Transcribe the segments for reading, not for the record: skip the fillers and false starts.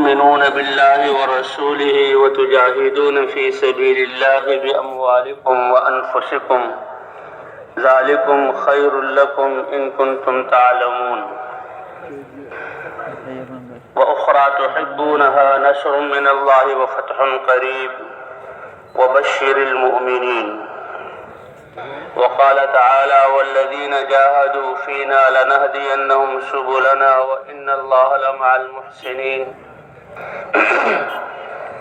تؤمنون بالله ورسوله وتجاهدون في سبيل الله بأموالكم وأنفسكم ذلكم خير لكم إن كنتم تعلمون وأخرى تحبونها نصر من الله وفتح قريب وبشر المؤمنين وقال تعالى والذين جاهدوا فينا لنهدينهم سبلنا وإن الله لمع المحسنين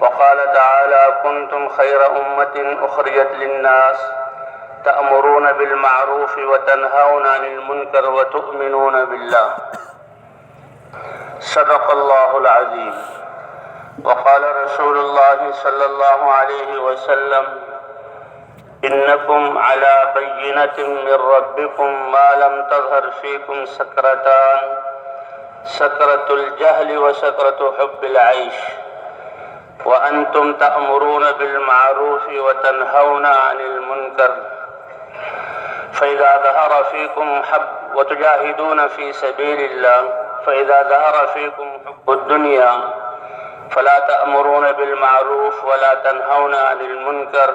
وقال تعالى كنتم خير أمة أخرجت للناس تأمرون بالمعروف وتنهون عن المنكر وتؤمنون بالله صدق الله العظيم وقال رسول الله صلى الله عليه وسلم إنكم على بينة من ربكم ما لم تظهر فيكم سكرتان سكرة الجهل وسكرة حب العيش وأنتم تأمرون بالمعروف وتنهون عن المنكر فإذا ظهر فيكم حب وتجاهدون في سبيل الله فإذا ظهر فيكم حب الدنيا فلا تأمرون بالمعروف ولا تنهون عن المنكر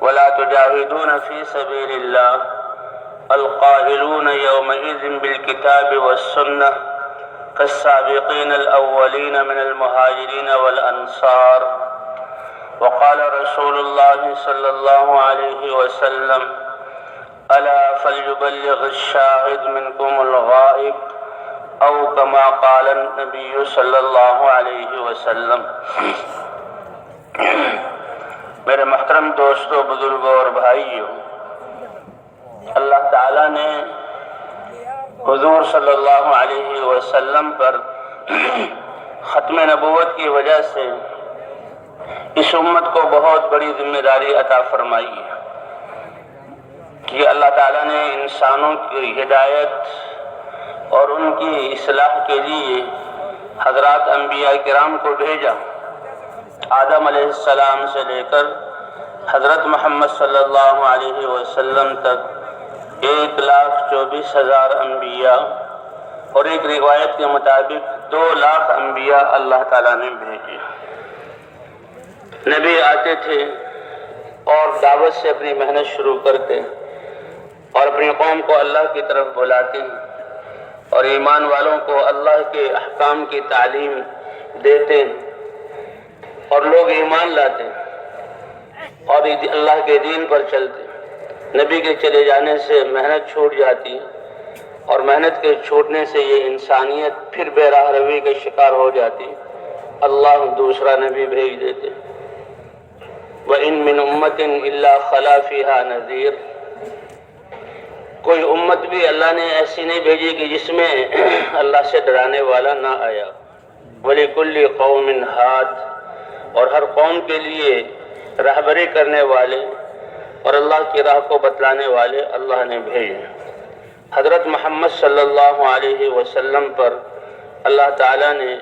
ولا تجاهدون في سبيل الله القائلون يومئذ بالكتاب والسنة كالسابقين الأولين من المهاجرين والأنصار وقال رسول الله صلى الله عليه وسلم ألا فليبلغ الشاهد منكم الغائب أو كما قال النبي صلی اللہ علیہ وسلم۔ میرے محترم دوستوں، بزرگوں اور بھائیوں، اللہ تعالیٰ نے حضور صلی اللہ علیہ وسلم پر ختم نبوت کی وجہ سے اس امت کو بہت بڑی ذمہ داری عطا فرمائی ہے کہ اللہ تعالیٰ نے انسانوں کی ہدایت اور ان کی اصلاح کے لیے حضرات انبیاء کرام کو بھیجا۔ آدم علیہ السلام سے لے کر حضرت محمد صلی اللہ علیہ وسلم تک 1,24,000 انبیاء اور ایک روایت کے مطابق 2 لاکھ انبیاء اللہ تعالیٰ نے بھیجے۔ نبی آتے تھے اور دعوت سے اپنی محنت شروع کرتے اور اپنی قوم کو اللہ کی طرف بلاتے اور ایمان والوں کو اللہ کے احکام کی تعلیم دیتے اور لوگ ایمان لاتے اور اللہ کے دین پر چلتے۔ نبی کے چلے جانے سے محنت چھوٹ جاتی اور محنت کے چھوٹنے سے یہ انسانیت پھر بے راہ روی کے شکار ہو جاتی۔ اللہ دوسرا نبی بھیج دیتے۔ وَإِن مِّنْ أُمَّةٍ إِلَّا خَلَا فِيهَا نَذِيرٌ، کوئی امت بھی اللہ نے ایسی نہیں بھیجی کہ جس میں اللہ سے ڈرانے والا نہ آیا۔ وَلِكُلِّ قَوْمٍ هَادٍ، اور ہر قوم کے لیے رہبری کرنے والے اور اللہ کی راہ کو بتلانے والے اللہ نے بھیجے۔ حضرت محمد صلی اللہ علیہ وسلم پر اللہ تعالیٰ نے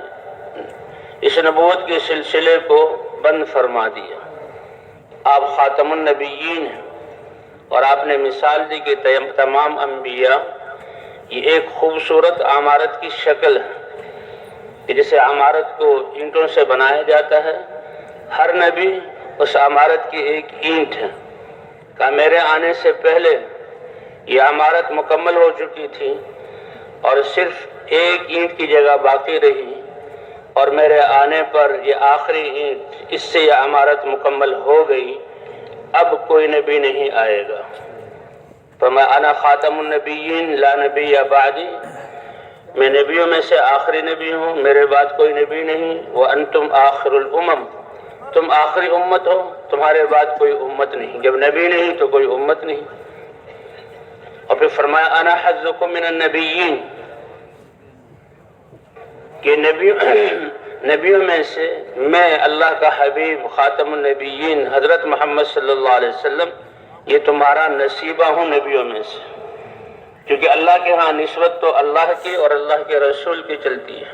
اس نبوت کے سلسلے کو بند فرما دیا۔ آپ خاتم النبیین ہیں اور آپ نے مثال دی کہ تمام انبیاء یہ ایک خوبصورت عمارت کی شکل ہے کہ جسے عمارت کو اینٹوں سے بنایا جاتا ہے۔ ہر نبی اس عمارت کی ایک اینٹ ہے کہ میرے آنے سے پہلے یہ عمارت مکمل ہو چکی تھی اور صرف ایک اینٹ کی جگہ باقی رہی، اور میرے آنے پر یہ آخری اینٹ، اس سے یہ عمارت مکمل ہو گئی، اب کوئی نبی نہیں آئے گا۔ فَمَا أَنَا خَاتَمُ النَّبِيِّينَ لَا نَبِيَّ بَعْدِي، میں نبیوں میں سے آخری نبی ہوں، میرے بعد کوئی نبی نہیں۔ وَأَنْتُمْ آخِرُ الْأُمَمِ، تم آخری امت ہو، تمہارے بعد کوئی امت نہیں۔ جب نبی نہیں تو کوئی امت نہیں۔ اور پھر فرمایا أَنَا حَظُّكُم مِّنَ النَّبِيِّينَ، کہ نبیوں میں سے میں اللہ کا حبیب خاتم النبیین حضرت محمد صلی اللہ علیہ وسلم یہ تمہارا نصیبہ ہوں نبیوں میں سے، کیونکہ اللہ کے ہاں نسبت تو اللہ کی اور اللہ کے رسول کی چلتی ہے،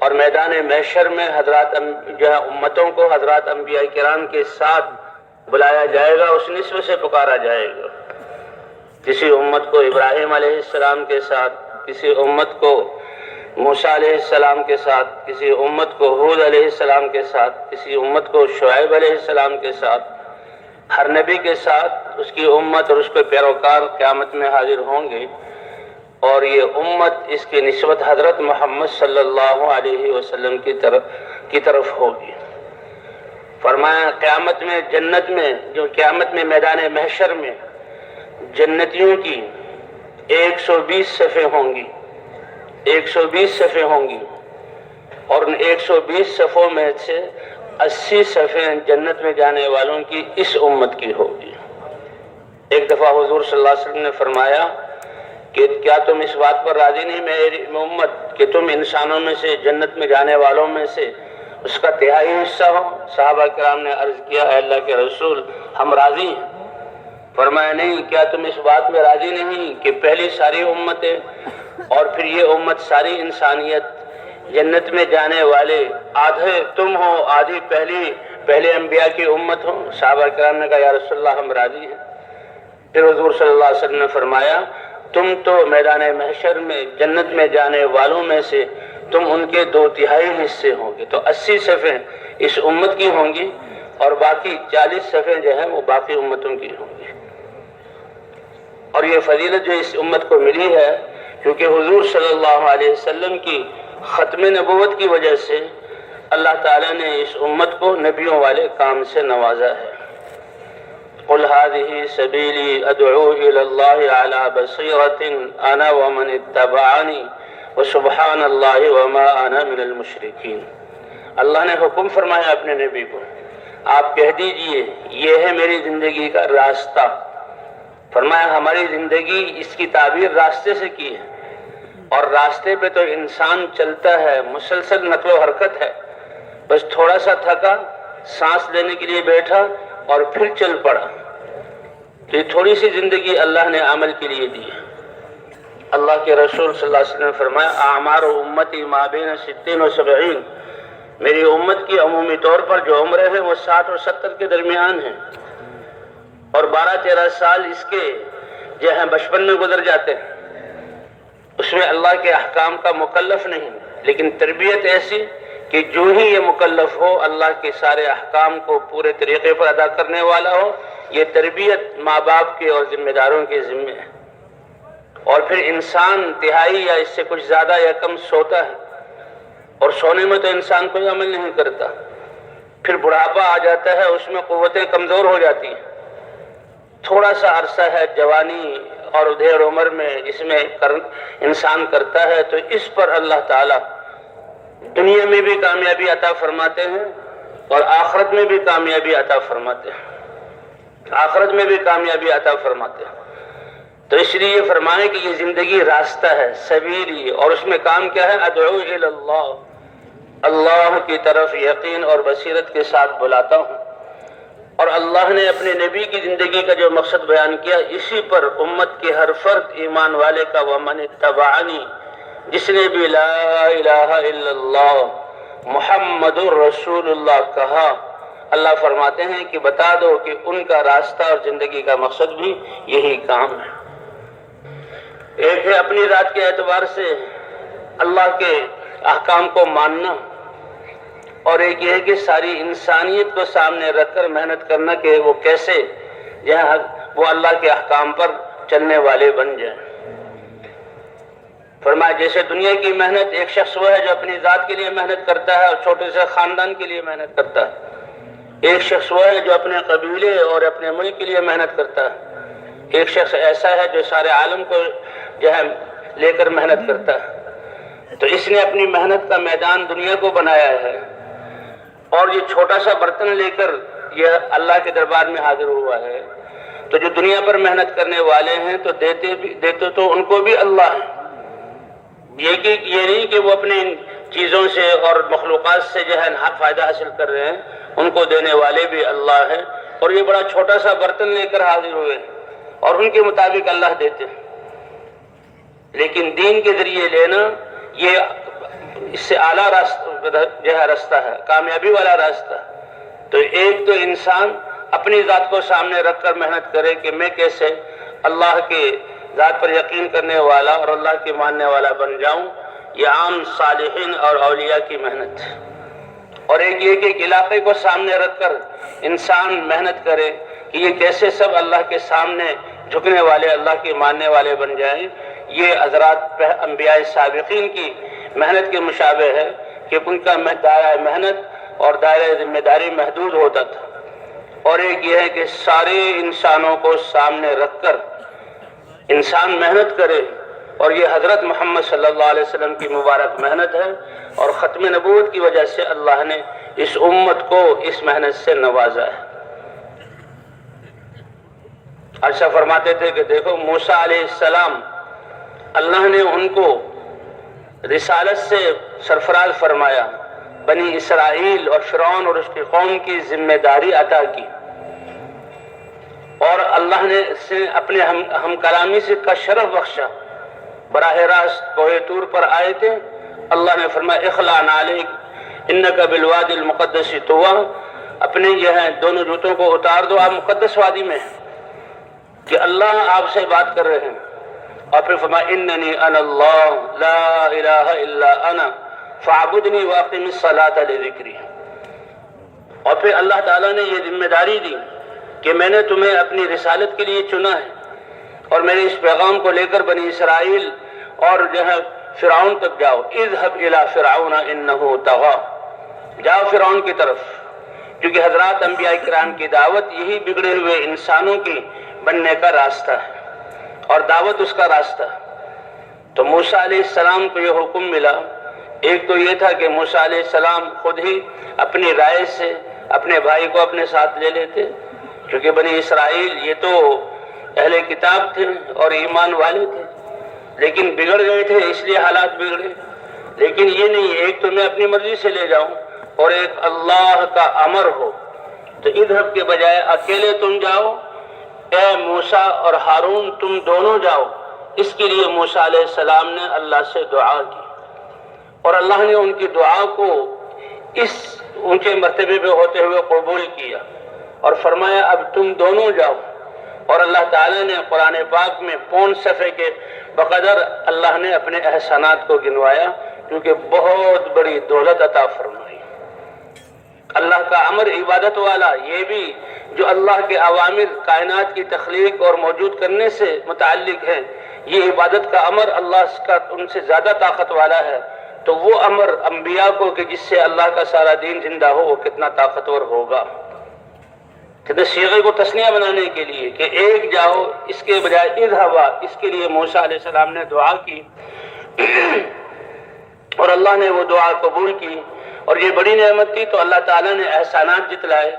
اور میدان محشر میں حضرات جو ہے امتوں کو حضرات انبیاء کرام کے ساتھ بلایا جائے گا، اس نسبت سے پکارا جائے گا۔ کسی امت کو ابراہیم علیہ السلام کے ساتھ، کسی امت کو موسیٰ علیہ السلام کے ساتھ، کسی امت کو ہود علیہ السلام کے ساتھ، کسی امت کو شعیب علیہ السلام کے ساتھ، ہر نبی کے ساتھ اس کی امت اور اس کے پیروکار قیامت میں حاضر ہوں گے، اور یہ امت اس کی نسبت حضرت محمد صلی اللہ علیہ وسلم کی طرف ہوگی۔ فرمایا قیامت میں جنت میں، جو قیامت میں میدان محشر میں جنتیوں کی 120 صفیں ہوں گی، 120 صفیں ہوں گی، اور ان 120 صفوں میں سے 80 صفیں جنت میں جانے والوں کی اس امت کی ہوگی۔ ایک دفعہ حضور صلی اللہ علیہ وسلم نے فرمایا کہ کیا تم اس بات پر راضی نہیں میری امت کہ تم انسانوں میں سے جنت میں جانے والوں میں سے اس کا تہائی حصہ ہو؟ صحابہ کرام نے عرض کیا اے اللہ کے رسول ہم راضی ہیں۔ فرمایا نہیں، کیا تم اس بات میں راضی نہیں کہ پہلی ساری امتیں اور پھر یہ امت ساری انسانیت جنت میں جانے والے آدھے تم ہو، آدھی پہلے انبیاء کی امت ہو؟ صحابہ کرام نے کہا یا رسول اللہ ہم راضی ہیں۔ پھر حضور صلی اللہ علیہ وسلم نے فرمایا تم تو میدان محشر میں جنت میں جانے والوں میں سے تم ان کے 2/3 حصے ہوں گے، تو 80 صفیں اس امت کی ہوں گی اور باقی 40 صفیں جو ہیں وہ باقی امتوں کی ہوں گی۔ اور یہ فضیلت جو اس امت کو ملی ہے کیونکہ حضور صلی اللہ علیہ وسلم کی ختم نبوت کی وجہ سے اللہ تعالیٰ نے اس امت کو نبیوں والے کام سے نوازا ہے۔ قل هذه سبیلی ادعو الی اللہ علی بصیرۃ انا ومن اتبعنی وسبحان اللہ وما انا من المشرکین۔ اللہ نے حکم فرمایا اپنے نبی کو آپ کہہ دیجئے یہ ہے میری زندگی کا راستہ۔ فرمایا ہماری زندگی اس کی تعبیر راستے سے کی ہے، اور راستے پہ تو انسان چلتا ہے، مسلسل نقل و حرکت ہے، بس تھوڑا سا تھکا، سانس لینے کے لیے بیٹھا اور پھر چل پڑا، تو یہ تھوڑی سی زندگی اللہ نے عمل کے لیے دی ہے۔ اللہ کے رسول صلی اللہ علیہ وسلم نے فرمایا اعمار امتی ما بین 60 و 70، میری امت کی عمومی طور پر جو عمریں ہیں وہ 60 اور 70 کے درمیان ہیں، اور 12-13 سال اس کے جو ہیں بچپن میں گزر جاتے ہیں، اس میں اللہ کے احکام کا مکلف نہیں، لیکن تربیت ایسی کہ جو ہی یہ مکلف ہو اللہ کے سارے احکام کو پورے طریقے پر ادا کرنے والا ہو، یہ تربیت ماں باپ کے اور ذمہ داروں کے ذمہ ہے۔ اور پھر انسان تہائی یا اس سے کچھ زیادہ یا کم سوتا ہے، اور سونے میں تو انسان کوئی عمل نہیں کرتا، پھر بڑھاپا آ جاتا ہے، اس میں قوتیں کمزور ہو جاتی ہیں، تھوڑا سا عرصہ ہے جوانی اور ادھیڑ عمر میں اس میں انسان کرتا ہے، تو اس پر اللہ تعالیٰ دنیا میں بھی کامیابی عطا فرماتے ہیں اور آخرت میں بھی کامیابی عطا فرماتے ہیں، آخرت میں بھی کامیابی عطا فرماتے ہیں۔ تو اس لیے یہ فرمائے کہ یہ زندگی راستہ ہے، سبیلی، اور اس میں کام کیا ہے؟ ادعو الی اللہ، اللہ کی طرف یقین اور بصیرت کے ساتھ بلاتا ہوں۔ اور اللہ نے اپنے نبی کی زندگی کا جو مقصد بیان کیا، اسی پر امت کے ہر فرد ایمان والے کا ومن اتبعنی، جس نے بھی لا الہ الا اللہ محمد الرسول اللہ کہا، اللہ فرماتے ہیں کہ بتا دو کہ ان کا راستہ اور زندگی کا مقصد بھی یہی کام ہے۔ ایک ہے اپنی ذات کے اعتبار سے اللہ کے احکام کو ماننا، اور ایک یہ ہے کہ ساری انسانیت کو سامنے رکھ کر محنت کرنا کہ وہ کیسے جہاں وہ اللہ کے احکام پر چلنے والے بن جائیں۔ فرمایا جیسے دنیا کی محنت، ایک شخص وہ ہے جو اپنی ذات کے لیے محنت کرتا ہے اور چھوٹے سے خاندان کے لیے محنت کرتا ہے، ایک شخص وہ ہے جو اپنے قبیلے اور اپنے ملک کے لیے محنت کرتا ہے، ایک شخص ایسا ہے جو سارے عالم کو جو ہے لے کر محنت کرتا ہے۔ تو اس نے اپنی محنت کا میدان دنیا کو بنایا ہے، اور یہ چھوٹا سا برتن لے کر یہ اللہ کے دربار میں حاضر ہوا ہے۔ تو جو دنیا پر محنت کرنے والے ہیں تو دیتے تو ان کو بھی اللہ ہے، یہ نہیں کہ وہ اپنی چیزوں سے اور مخلوقات سے جو ہے فائدہ حاصل کر رہے ہیں، ان کو دینے والے بھی اللہ ہیں، اور یہ بڑا چھوٹا سا برتن لے کر حاضر ہوئے اور ان کے مطابق اللہ دیتے ہیں۔ لیکن دین کے ذریعے لینا یہ اس سے اعلیٰ راستہ ہے، کامیابی والا راستہ۔ تو ایک تو انسان اپنی ذات کو سامنے رکھ کر محنت کرے کہ میں کیسے اللہ کے ذات پر یقین کرنے والا اور اللہ کے ماننے والا بن جاؤں، یہ عام صالحین اور اولیاء کی محنت ہے۔ اور ایک یہ کہ ایک علاقے کو سامنے رکھ کر انسان محنت کرے کہ یہ کیسے سب اللہ کے سامنے جھکنے والے، اللہ کے ماننے والے بن جائیں، یہ حضرات انبیاء سابقین کی محنت کے مشابہ ہے کہ ان کا دائرہ محنت اور دائرہ ذمہ داری محدود ہوتا تھا۔ اور ایک یہ ہے کہ سارے انسانوں کو سامنے رکھ کر انسان محنت کرے، اور یہ حضرت محمد صلی اللہ علیہ وسلم کی مبارک محنت ہے، اور ختم نبوت کی وجہ سے اللہ نے اس امت کو اس محنت سے نوازا ہے۔ عائشہ فرماتے تھے کہ دیکھو موسیٰ علیہ السلام اللہ نے ان کو رسالت سے سرفراز فرمایا، بنی اسرائیل اور فرعون اور اس کی قوم کی ذمہ داری عطا کی، اور اللہ نے اسے اپنے ہم کلامی سے کا شرف بخشا۔ براہ راست کوہ طور پر آئے تھے، اللہ نے فرمایا اخلع نعلیک انک بالوادی المقدس طویٰ، اپنے یہ ہیں دونوں جوتوں کو اتار دو، آپ مقدس وادی میں ہیں، کہ اللہ آپ سے بات کر رہے ہیں۔ اور پھر فرمایا اننی انا اللہ لا الہ الا انا فاعبدنی واقم الصلاۃ لذکری۔ اور پھر اللہ تعالیٰ نے یہ ذمہ داری دی کہ میں نے تمہیں اپنی رسالت کے لیے چنا ہے، اور میرے اس پیغام کو لے کر بنی اسرائیل اور جو ہے فرعون تک جاؤ، اذهب الى فرعون انه طغى، جاؤ فرعون کی طرف، کیونکہ حضرات انبیاء کرام کی دعوت یہی بگڑے ہوئے انسانوں کی بننے کا راستہ ہے، اور دعوت اس کا راستہ ہے۔ تو موسیٰ علیہ السلام کو یہ حکم ملا، ایک تو یہ تھا کہ موسیٰ علیہ السلام خود ہی اپنی رائے سے اپنے بھائی کو اپنے ساتھ لے لیتے، کیونکہ بنی اسرائیل یہ تو اہل کتاب تھے اور ایمان والے تھے، لیکن بگڑ گئے تھے اس لیے حالات بگڑے۔ لیکن یہ نہیں ایک تو میں اپنی مرضی سے لے جاؤں اور ایک اللہ کا امر ہو، تو اذهب کے بجائے اکیلے تم جاؤ، اے موسیٰ اور ہارون تم دونوں جاؤ۔ اس کے لیے موسیٰ علیہ السلام نے اللہ سے دعا کی، اور اللہ نے ان کی دعا کو اس اونچے مرتبے پہ ہوتے ہوئے قبول کیا، اور فرمایا اب تم دونوں جاؤ۔ اور اللہ تعالیٰ نے قرآن پاک میں 5 صفحے کے بقدر اللہ نے اپنے احسانات کو گنوایا، کیونکہ بہت بڑی دولت عطا فرمائی۔ اللہ کا امر عبادت والا، یہ بھی جو اللہ کے اوامر کائنات کی تخلیق اور موجود کرنے سے متعلق ہے، یہ عبادت کا امر اللہ کا ان سے زیادہ طاقت والا ہے، تو وہ امر انبیاء کو کہ جس سے اللہ کا سارا دین زندہ ہو، وہ کتنا طاقتور ہوگا۔ کہتے صیغے کو تثنیہ بنانے کے لیے کہ ایک جاؤ، اس کے بجائے اذهبا، اس کے لیے موسیٰ علیہ السلام نے دعا کی اور اللہ نے وہ دعا قبول کی، اور یہ بڑی نعمت تھی۔ تو اللہ تعالیٰ نے احسانات جتلائے،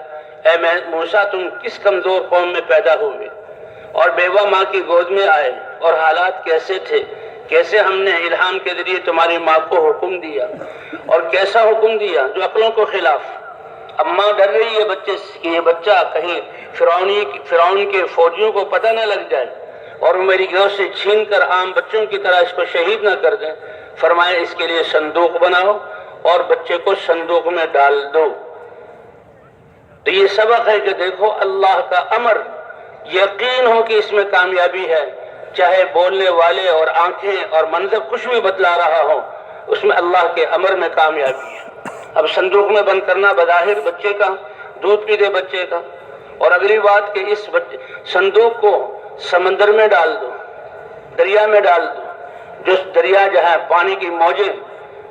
اے موسیٰ تم کس کمزور قوم میں پیدا ہوئے اور بیوہ ماں کی گود میں آئے، اور حالات کیسے تھے، کیسے ہم نے الہام کے ذریعے تمہاری ماں کو حکم دیا، اور کیسا حکم دیا جو عقلوں کو خلاف۔ اب ماں ڈر رہی ہے بچے سے کہ یہ بچہ کہیں فرعون کے فوجیوں کو پتہ نہ لگ جائے اور میری گھر سے چھین کر عام بچوں کی طرح اس کو شہید نہ کر دیں۔ فرمایا اس کے لیے صندوق بناؤ اور بچے کو صندوق میں ڈال دو۔ تو یہ سبق ہے کہ دیکھو اللہ کا امر، یقین ہو کہ اس میں کامیابی ہے، چاہے بولنے والے اور آنکھیں اور منظر کچھ بھی بتلا رہا ہو، اس میں اللہ کے امر میں کامیابی ہے۔ اب صندوق میں بند کرنا بظاہر بچے کا دودھ پی دے بچے کا، اور اگلی بات کہ اس صندوق کو سمندر میں ڈال دو، دریا میں ڈال دو، جو دریا جہاں پانی کی موجیں،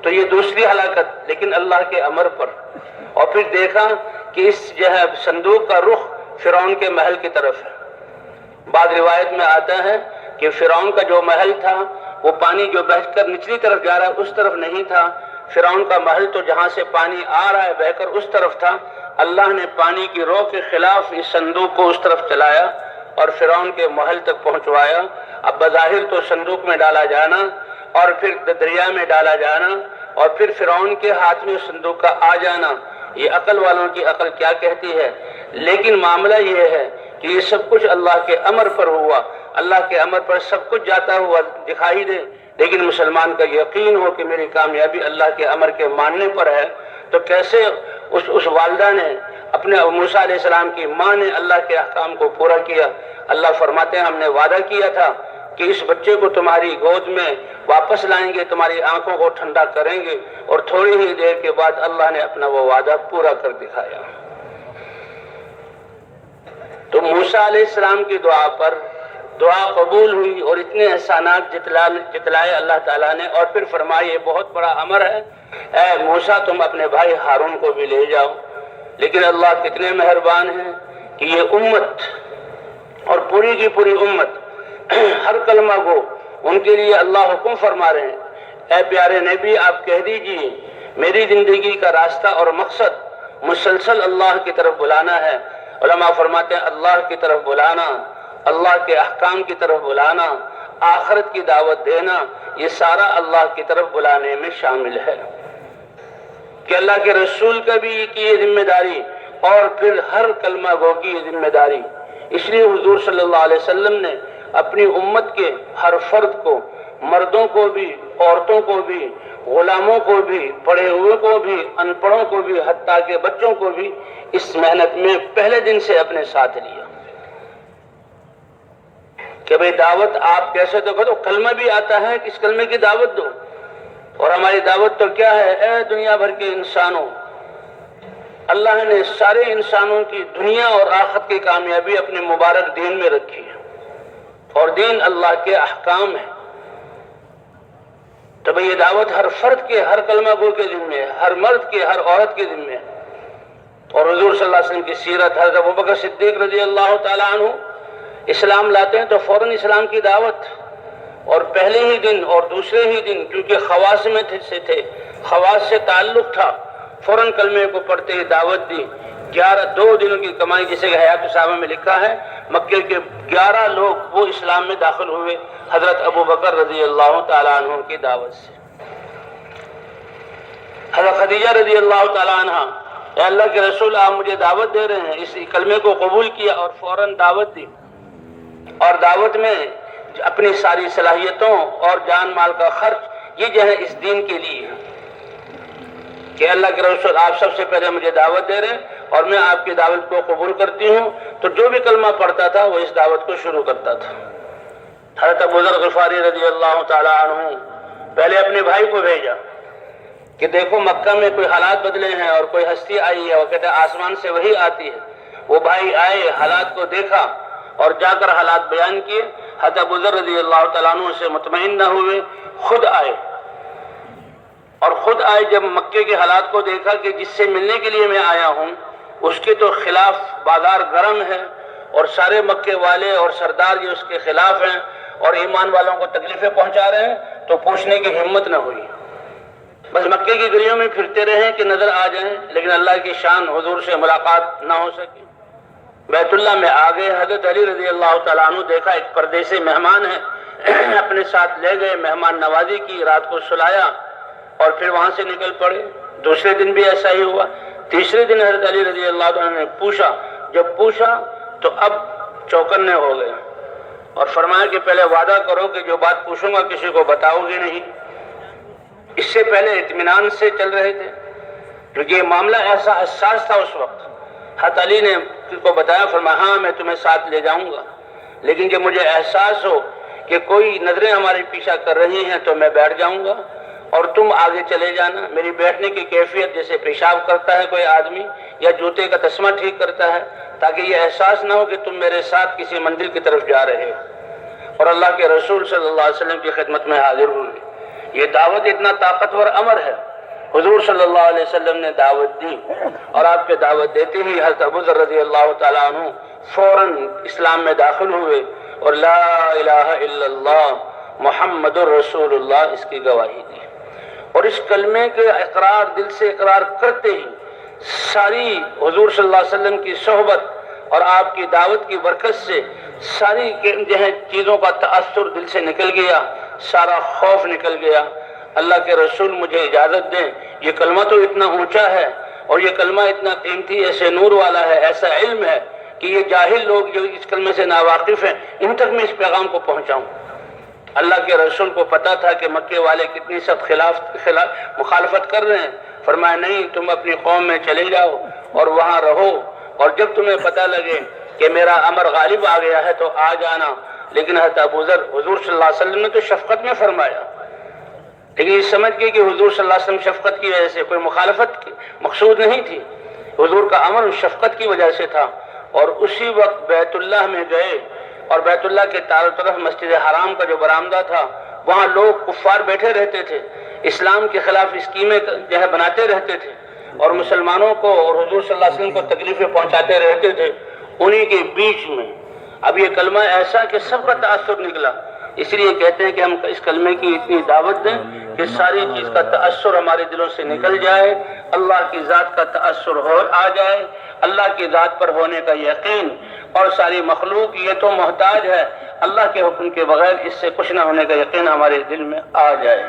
تو یہ دوسری ہلاکت، لیکن اللہ کے امر پر۔ اور پھر دیکھا کہ اس جو ہے صندوق کا رخ فرعون کے محل کی طرف ہے۔ بعض روایت میں آتا ہے کہ فرعون کا جو محل تھا وہ پانی جو بہہ کر نچلی طرف جا رہا ہے اس طرف نہیں تھا، فرعون کا محل تو جہاں سے پانی آ رہا ہے بہہ کر اس طرف تھا۔ اللہ نے پانی کی رو کے خلاف اس صندوق کو اس طرف چلایا اور فرعون کے محل تک پہنچوایا۔ اب بظاہر تو صندوق میں ڈالا جانا اور پھر دریا میں ڈالا جانا اور پھر فرعون کے ہاتھ میں صندوق کا آ جانا، یہ عقل والوں کی عقل کیا کہتی ہے، لیکن معاملہ یہ ہے کہ یہ سب کچھ اللہ کے امر پر ہوا۔ اللہ کے امر پر سب کچھ جاتا ہوا دکھائی دے، لیکن مسلمان کا یقین ہو کہ میری کامیابی اللہ کے امر کے ماننے پر ہے۔ تو کیسے اس والدہ نے اپنے موسیٰ علیہ السلام کی ماں نے اللہ کے احکام کو پورا کیا۔ اللہ فرماتے ہیں ہم نے وعدہ کیا تھا کہ اس بچے کو تمہاری گود میں واپس لائیں گے، تمہاری آنکھوں کو ٹھنڈا کریں گے، اور تھوڑی ہی دیر کے بعد اللہ نے اپنا وہ وعدہ پورا کر دکھایا۔ تو موسیٰ علیہ السلام کی دعا پر دعا قبول ہوئی اور اتنے احسانات جتلائے اللہ تعالیٰ نے، اور پھر فرمایا یہ بہت بڑا امر ہے، اے موسیٰ تم اپنے بھائی ہارون کو بھی لے جاؤ۔ لیکن اللہ کتنے مہربان ہیں کہ یہ امت اور پوری کی پوری امت ہر کلمہ کو ان کے لیے اللہ حکم فرما رہے ہیں، اے پیارے نبی آپ کہہ دیجئے میری زندگی کا راستہ اور مقصد مسلسل اللہ کی طرف بلانا ہے۔ علماء فرماتے ہیں اللہ کی طرف بلانا، اللہ کے احکام کی طرف بلانا، آخرت کی دعوت دینا، یہ سارا اللہ کی طرف بلانے میں شامل ہے کہ اللہ کے رسول کا بھی کی یہ ذمہ داری اور پھر ہر کلمہ گو کی یہ ذمہ داری۔ اس لیے حضور صلی اللہ علیہ وسلم نے اپنی امت کے ہر فرد کو، مردوں کو بھی، عورتوں کو بھی، غلاموں کو بھی، پڑھے ہوئے کو بھی، ان پڑھوں کو بھی، حتیٰ کہ بچوں کو بھی اس محنت میں پہلے دن سے اپنے ساتھ لیا کہ بھئی دعوت آپ کیسے تو کرو، کلمہ بھی آتا ہے کہ اس کلمے کی دعوت دو۔ اور ہماری دعوت تو کیا ہے؟ اے دنیا بھر کے انسانوں، اللہ نے سارے انسانوں کی دنیا اور آخرت کی کامیابی اپنے مبارک دین میں رکھی ہے، اور دین اللہ کے احکام ہے۔ تو بھئی یہ دعوت ہر فرد کے، ہر کلمہ گو کے ذمہ ہے، ہر مرد کے، ہر عورت کے ذمہ ہے۔ اور حضور صلی اللہ علیہ وسلم کی سیرت، حضرت ابوبکر صدیق رضی اللہ تعالیٰ عنہ اسلام لاتے ہیں تو فوراً اسلام کی دعوت، اور پہلے ہی دن اور دوسرے ہی دن، کیونکہ خواص میں سے تھے، خواص سے تعلق تھا، فوراً کلمے کو پڑھتے ہی دعوت دی۔ 2 دنوں کی کمائی، جسے کہ حیات الصحابہ میں لکھا ہے، مکے کے 11 لوگ وہ اسلام میں داخل ہوئے حضرت ابوبکر رضی اللہ تعالیٰ عنہ کی دعوت سے۔ حضرت خدیجہ رضی اللہ تعالیٰ عنہ، اے اللہ کے رسول آپ مجھے دعوت دے رہے ہیں، اس کلمے کو قبول کیا اور فوراً دعوت دی، اور دعوت میں اپنی ساری صلاحیتوں اور جان مال کا خرچ یہ جو ہے اس دین کے لیے کہ اللہ کے رسول آپ سب سے پہلے مجھے دعوت دے رہے ہیں اور میں آپ کی دعوت کو قبول کرتی ہوں۔ تو جو بھی کلمہ پڑھتا تھا وہ اس دعوت کو شروع کرتا تھا۔ حضرت ابو ذر غفاری رضی اللہ تعالیٰ عنہ پہلے اپنے بھائی کو بھیجا کہ دیکھو مکہ میں کوئی حالات بدلے ہیں اور کوئی ہستی آئی ہے، وہ کہتے ہیں آسمان سے وحی آتی ہے۔ وہ بھائی آئے، حالات کو دیکھا اور جا کر حالات بیان کیے۔ حضرت ابو ذر رضی اللہ تعالیٰ عنہ سے مطمئن نہ ہوئے، خود آئے، اور خود آئے جب مکے کے حالات کو دیکھا کہ جس سے ملنے کے لیے میں آیا ہوں اس کے تو خلاف بازار گرم ہے، اور سارے مکے والے اور سردار یہ اس کے خلاف ہیں اور ایمان والوں کو تکلیفیں پہنچا رہے ہیں، تو پوچھنے کی ہمت نہ ہوئی، بس مکے کی گلیوں میں پھرتے رہے کہ نظر آ جائیں، لیکن اللہ کی شان حضور سے ملاقات نہ ہو سکی۔ بیت اللہ میں آگئے، حضرت علی رضی اللہ تعالیٰ عنہ دیکھا ایک پردیسی مہمان ہے، اپنے ساتھ لے گئے، مہمان نوازی کی، رات کو سلایا اور پھر وہاں سے نکل پڑے۔ دوسرے دن بھی ایسا ہی ہوا۔ تیسرے دن حضرت علی رضی اللہ عنہ نے پوچھا، جب پوچھا تو اب چوکنے ہو گئے اور فرمایا کہ پہلے وعدہ کرو کہ جو بات پوچھوں گا کسی کو بتاؤ گے نہیں۔ اس سے پہلے اطمینان سے چل رہے تھے کیونکہ یہ معاملہ ایسا حساس تھا اس وقت۔ حضرت علی نے کو بتایا، فرمایا ہاں میں تمہیں ساتھ لے جاؤں گا، لیکن جب مجھے احساس ہو کہ کوئی نظریں ہمارے پیچھا کر رہی ہیں تو میں بیٹھ جاؤں گا اور تم آگے چلے جانا۔ میری بیٹھنے کی کیفیت جیسے پیشاب کرتا ہے کوئی آدمی یا جوتے کا تسمہ ٹھیک کرتا ہے، تاکہ یہ احساس نہ ہو کہ تم میرے ساتھ کسی منزل کی طرف جا رہے ہو۔ اور اللہ کے رسول صلی اللہ علیہ وسلم کی خدمت میں حاضر ہوئے۔ یہ دعوت اتنا طاقتور امر ہے، حضور صلی اللہ علیہ وسلم نے دعوت دی، اور آپ کے دعوت دیتے ہی حضرت ابو ذر رضی اللہ تعالیٰ عنہ فوراً اسلام میں داخل ہوئے اور لا الہ الا اللہ محمد الرسول اللہ اس کی گواہی دی۔ اور اس کلمے کے اقرار، دل سے اقرار کرتے ہی ساری حضور صلی اللہ علیہ وسلم کی صحبت اور آپ کی دعوت کی برکت سے ساری چیزوں کا تأثر دل سے نکل گیا، سارا خوف نکل گیا۔ اللہ کے رسول مجھے اجازت دیں، یہ کلمہ تو اتنا اونچا ہے اور یہ کلمہ اتنا قیمتی، ایسے نور والا ہے، ایسا علم ہے کہ یہ جاہل لوگ جو اس کلمے سے ناواقف ہیں ان تک میں اس پیغام کو پہنچاؤں۔ اللہ کے رسول کو پتا تھا کہ مکے والے کتنی سخت مخالفت کر رہے ہیں۔ فرمایا نہیں، تم اپنی قوم میں چلے جاؤ اور وہاں رہو، اور جب تمہیں پتہ لگے کہ میرا امر غالب آ گیا ہے تو آ جانا، لیکن حضرت ابو ذر حضور صلی اللہ علیہ وسلم نے تو شفقت میں فرمایا، لیکن یہ سمجھ گئے کہ حضور صلی اللہ علیہ وسلم شفقت کی وجہ سے، کوئی مخالفت کی مقصود نہیں تھی، حضور کا امر شفقت کی وجہ سے تھا۔ اور اسی وقت بیت اللہ میں گئے اور بیت اللہ کے چاروں طرف مسجد حرام کا جو برآمدہ تھا وہاں لوگ کفار بیٹھے رہتے تھے، اسلام کے خلاف اسکیمیں جو ہے بناتے رہتے تھے اور مسلمانوں کو اور حضور صلی اللہ علیہ وسلم کو تکلیفیں پہنچاتے رہتے تھے، انہی کے بیچ میں اب یہ کلمہ ایسا کہ سب کا تأثر نکلا۔ اس لیے کہتے ہیں کہ ہم اس کلمے کی اتنی دعوت دیں کہ ساری چیز کا تأثر ہمارے دلوں سے نکل جائے، اللہ کی ذات کا تأثر آ جائے، اللہ کی ذات پر ہونے کا یقین، اور ساری مخلوق یہ تو محتاج ہے، اللہ کے حکم کے بغیر اس سے کچھ نہ ہونے کا یقین ہمارے دل میں آ جائے۔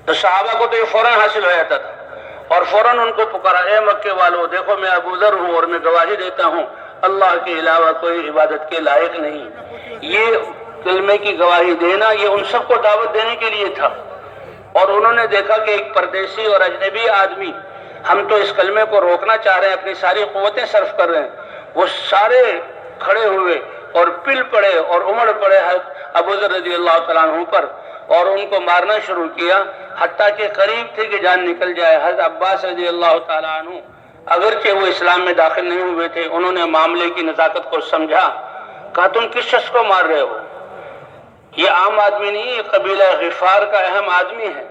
تو صحابہ کو تو یہ فوراً حاصل ہو جاتا تھا اور فوراً ان کو پکارا، اے مکے والو دیکھو میں ابو ذر ہوں اور میں گواہی دیتا ہوں اللہ کے علاوہ کوئی عبادت کے لائق نہیں۔ یہ کلمے کی گواہی دینا یہ ان سب کو دعوت دینے کے لیے تھا، اور انہوں نے دیکھا کہ ایک پردیسی اور اجنبی آدمی، ہم تو اس کلمے کو روکنا چاہ رہے ہیں، اپنی ساری قوتیں صرف کر رہے ہیں، وہ سارے کھڑے ہوئے اور پل پڑے اور امڑ پڑے ابو ذر رضی اللہ تعالیٰ عنہ پر اور ان کو مارنا شروع کیا، حتیٰ کہ قریب تھے کہ جان نکل جائے۔ حضرت عباس رضی اللہ تعالیٰ عنہ اگرچہ وہ اسلام میں داخل نہیں ہوئے تھے، انہوں نے معاملے کی نزاکت کو سمجھا، کہا تم کس شخص کو مار رہے ہو؟ یہ عام آدمی نہیں، یہ قبیلہ غفار کا اہم آدمی ہے،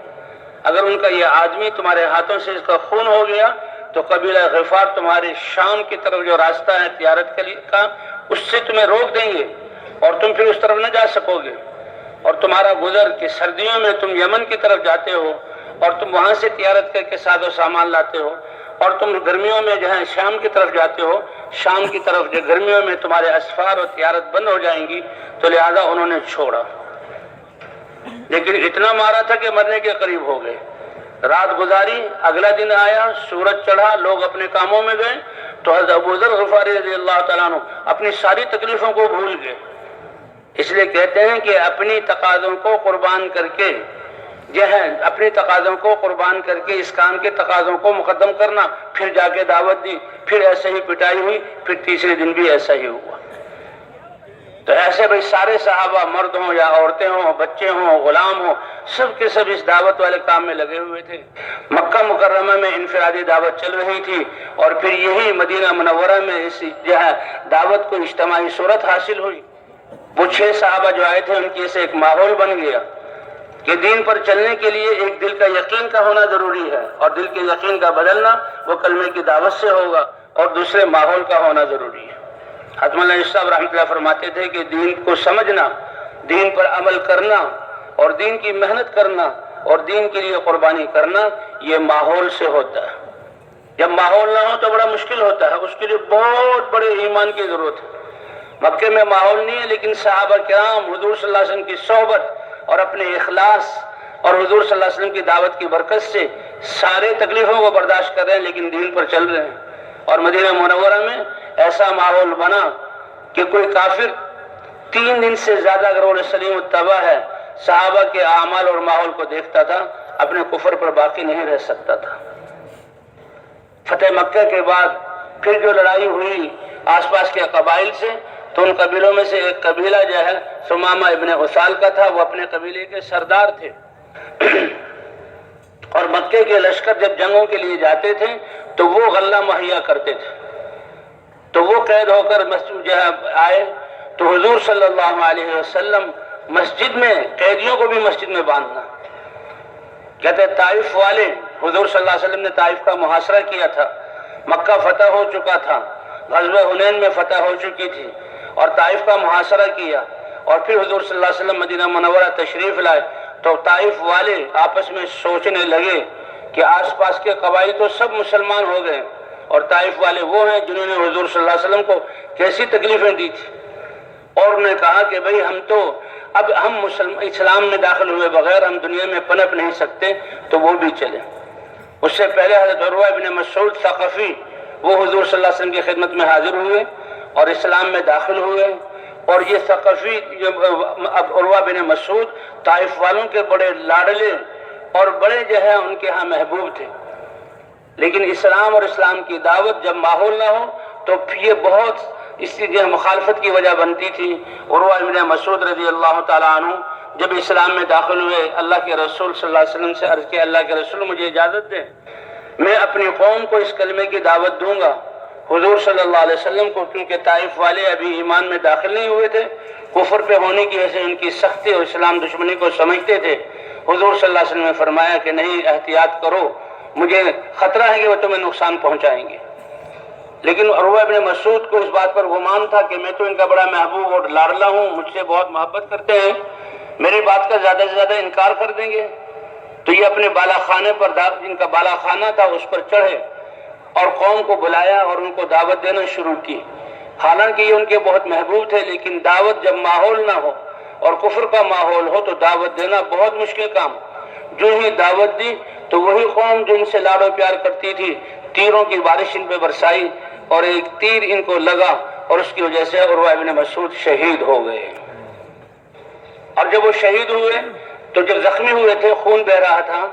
اگر ان کا یہ آدمی تمہارے ہاتھوں سے اس کا خون ہو گیا تو قبیلہ غفار تمہارے شام کی طرف جو راستہ ہے تجارت کا اس سے تمہیں روک دیں گے اور تم پھر اس طرف نہ جا سکو گے، اور تمہارا گزر کہ سردیوں میں تم یمن کی طرف جاتے ہو اور تم وہاں سے تجارت کر کے ساز و سامان لاتے ہو، اور تم گرمیوں میں جو ہے شام کی طرف جاتے ہو، شام کی طرف جو گرمیوں میں تمہارے اسفار اور تجارت بند ہو جائیں گی، تو لہذا انہوں نے چھوڑا، لیکن اتنا مارا تھا کہ مرنے کے قریب ہو گئے۔ رات گزاری، اگلا دن آیا، سورج چڑھا، لوگ اپنے کاموں میں گئے، تو حضرت ابو ذر غفاری رضی اللہ تعالیٰ عنہ اپنی ساری تکلیفوں کو بھول گئے۔ اس لیے کہتے ہیں کہ اپنی تقاضوں کو قربان کر کے یہ ہے، اپنی تقاضوں کو قربان کر کے اس کام کے تقاضوں کو مقدم کرنا، پھر جا کے دعوت دی، پھر ایسے ہی پٹائی ہوئی، پھر تیسرے دن بھی ایسا ہی ہوا۔ تو ایسے بھائی سارے صحابہ، مرد ہوں یا عورتیں ہوں، بچے ہوں، غلام ہوں، سب کے سب اس دعوت والے کام میں لگے ہوئے تھے۔ مکہ مکرمہ میں انفرادی دعوت چل رہی تھی اور پھر یہی مدینہ منورہ میں اس جو ہے دعوت کو اجتماعی صورت حاصل ہوئی۔ وہ 6 صحابہ جو آئے تھے ان کی سے ایک ماحول بن گیا کہ دین پر چلنے کے لیے ایک دل کا یقین کا ہونا ضروری ہے، اور دل کے یقین کا بدلنا وہ کلمے کی دعوت سے ہوگا، اور دوسرے ماحول کا ہونا ضروری ہے۔ حتم اللہ صاحب رحمۃ اللہ فرماتے تھے کہ دین کو سمجھنا، دین پر عمل کرنا اور دین کی محنت کرنا اور دین کے لیے قربانی کرنا یہ ماحول سے ہوتا ہے۔ جب ماحول نہ ہو تو بڑا مشکل ہوتا ہے، اس کے لیے بہت بڑے ایمان کی ضرورت ہے۔ مکے میں ماحول نہیں ہے، لیکن صحابہ کرام حضور صلی اللہ علیہ وسلم کی صحبت اور اپنے اخلاص اور حضور صلی اللہ علیہ وسلم کی دعوت کی برکت سے سارے تکلیفوں کو برداشت کر رہے ہیں، لیکن دین پر چل رہے ہیں۔ اور مدینہ منورہ میں ایسا ماحول بنا کہ کوئی کافر 3 دن سے زیادہ اگر وہ سلیم التبع ہے، صحابہ کے اعمال اور ماحول کو دیکھتا تھا، اپنے کفر پر باقی نہیں رہ سکتا تھا۔ فتح مکہ کے بعد پھر جو لڑائی ہوئی آس پاس کے قبائل سے، تو ان قبیلوں میں سے ایک قبیلہ جو ہے سمامہ ابن اسال کا تھا، وہ اپنے قبیلے کے سردار تھے، اور مکے کے لشکر جب جنگوں کے لیے جاتے تھے تو وہ غلہ مہیا کرتے تھے، تو وہ قید ہو کر مسجد جو ہے آئے تو حضور صلی اللہ علیہ وسلم مسجد میں قیدیوں کو بھی مسجد میں باندھنا، کہتے طائف والے، حضور صلی اللہ علیہ وسلم نے طائف کا محاصرہ کیا تھا، مکہ فتح ہو چکا تھا، غزوہ حنین میں فتح ہو چکی تھی، اور طائف کا محاصرہ کیا، اور پھر حضور صلی اللہ علیہ وسلم مدینہ منورہ تشریف لائے، تو طائف والے آپس میں سوچنے لگے کہ آس پاس کے قبائل تو سب مسلمان ہو گئے، اور طائف والے وہ ہیں جنہوں نے حضور صلی اللہ علیہ وسلم کو کیسی تکلیفیں دی تھی، اور انہوں نے کہا کہ بھئی ہم تو اب ہم اسلام میں داخل ہوئے بغیر ہم دنیا میں پنپ نہیں سکتے، تو وہ بھی چلے۔ اس سے پہلے حضرت عروہ بن مسعود ثقفی وہ حضور صلی اللہ علیہ وسلم کی خدمت میں حاضر ہوئے اور اسلام میں داخل ہوئے، اور یہ ثقفی عروہ بن مسعود طائف والوں کے بڑے لاڈلے اور بڑے جو ہے ان کے ہاں محبوب تھے، لیکن اسلام اور اسلام کی دعوت جب ماحول نہ ہو تو یہ بہت اس کی جو مخالفت کی وجہ بنتی تھی۔ عروہ ابن مسعود رضی اللہ تعالیٰ عنہ جب اسلام میں داخل ہوئے، اللہ کے رسول صلی اللہ علیہ وسلم سے عرض کیا، اللہ کے رسول مجھے اجازت دیں، میں اپنی قوم کو اس کلمے کی دعوت دوں گا۔ حضور صلی اللہ علیہ وسلم کو کیونکہ طائف والے ابھی ایمان میں داخل نہیں ہوئے تھے، کفر پہ ہونے کی وجہ سے ان کی سختی اور اسلام دشمنی کو سمجھتے تھے، حضور صلی اللہ علیہ وسلم نے فرمایا کہ نہیں، احتیاط کرو، مجھے خطرہ ہے کہ وہ تمہیں نقصان پہنچائیں گے۔ لیکن عروہ ابن مسعود کو اس بات پر گمان تھا کہ میں تو ان کا بڑا محبوب اور لاڈلا ہوں، مجھ سے بہت محبت کرتے ہیں، میری بات کا زیادہ سے زیادہ انکار کر دیں گے۔ تو یہ اپنے بالا خانے پر، جن کا بالا خانہ تھا، اس پر چڑھے اور قوم کو بلایا اور ان کو دعوت دینا شروع کی۔ حالانکہ یہ ان کے بہت محبوب تھے، لیکن دعوت جب ماحول نہ ہو اور کفر کا ماحول ہو تو دعوت دینا بہت مشکل کام۔ جو ہی دعوت دی تو وہی قوم جو ان سے لاڈ و پیار کرتی تھی، تیروں کی بارش ان پہ برسائی اور ایک تیر ان کو لگا اور اس کی وجہ سے عروہ ابن مسعود شہید ہو گئے۔ اور جب وہ شہید ہوئے تو جب زخمی ہوئے تھے، خون بہ رہا تھا،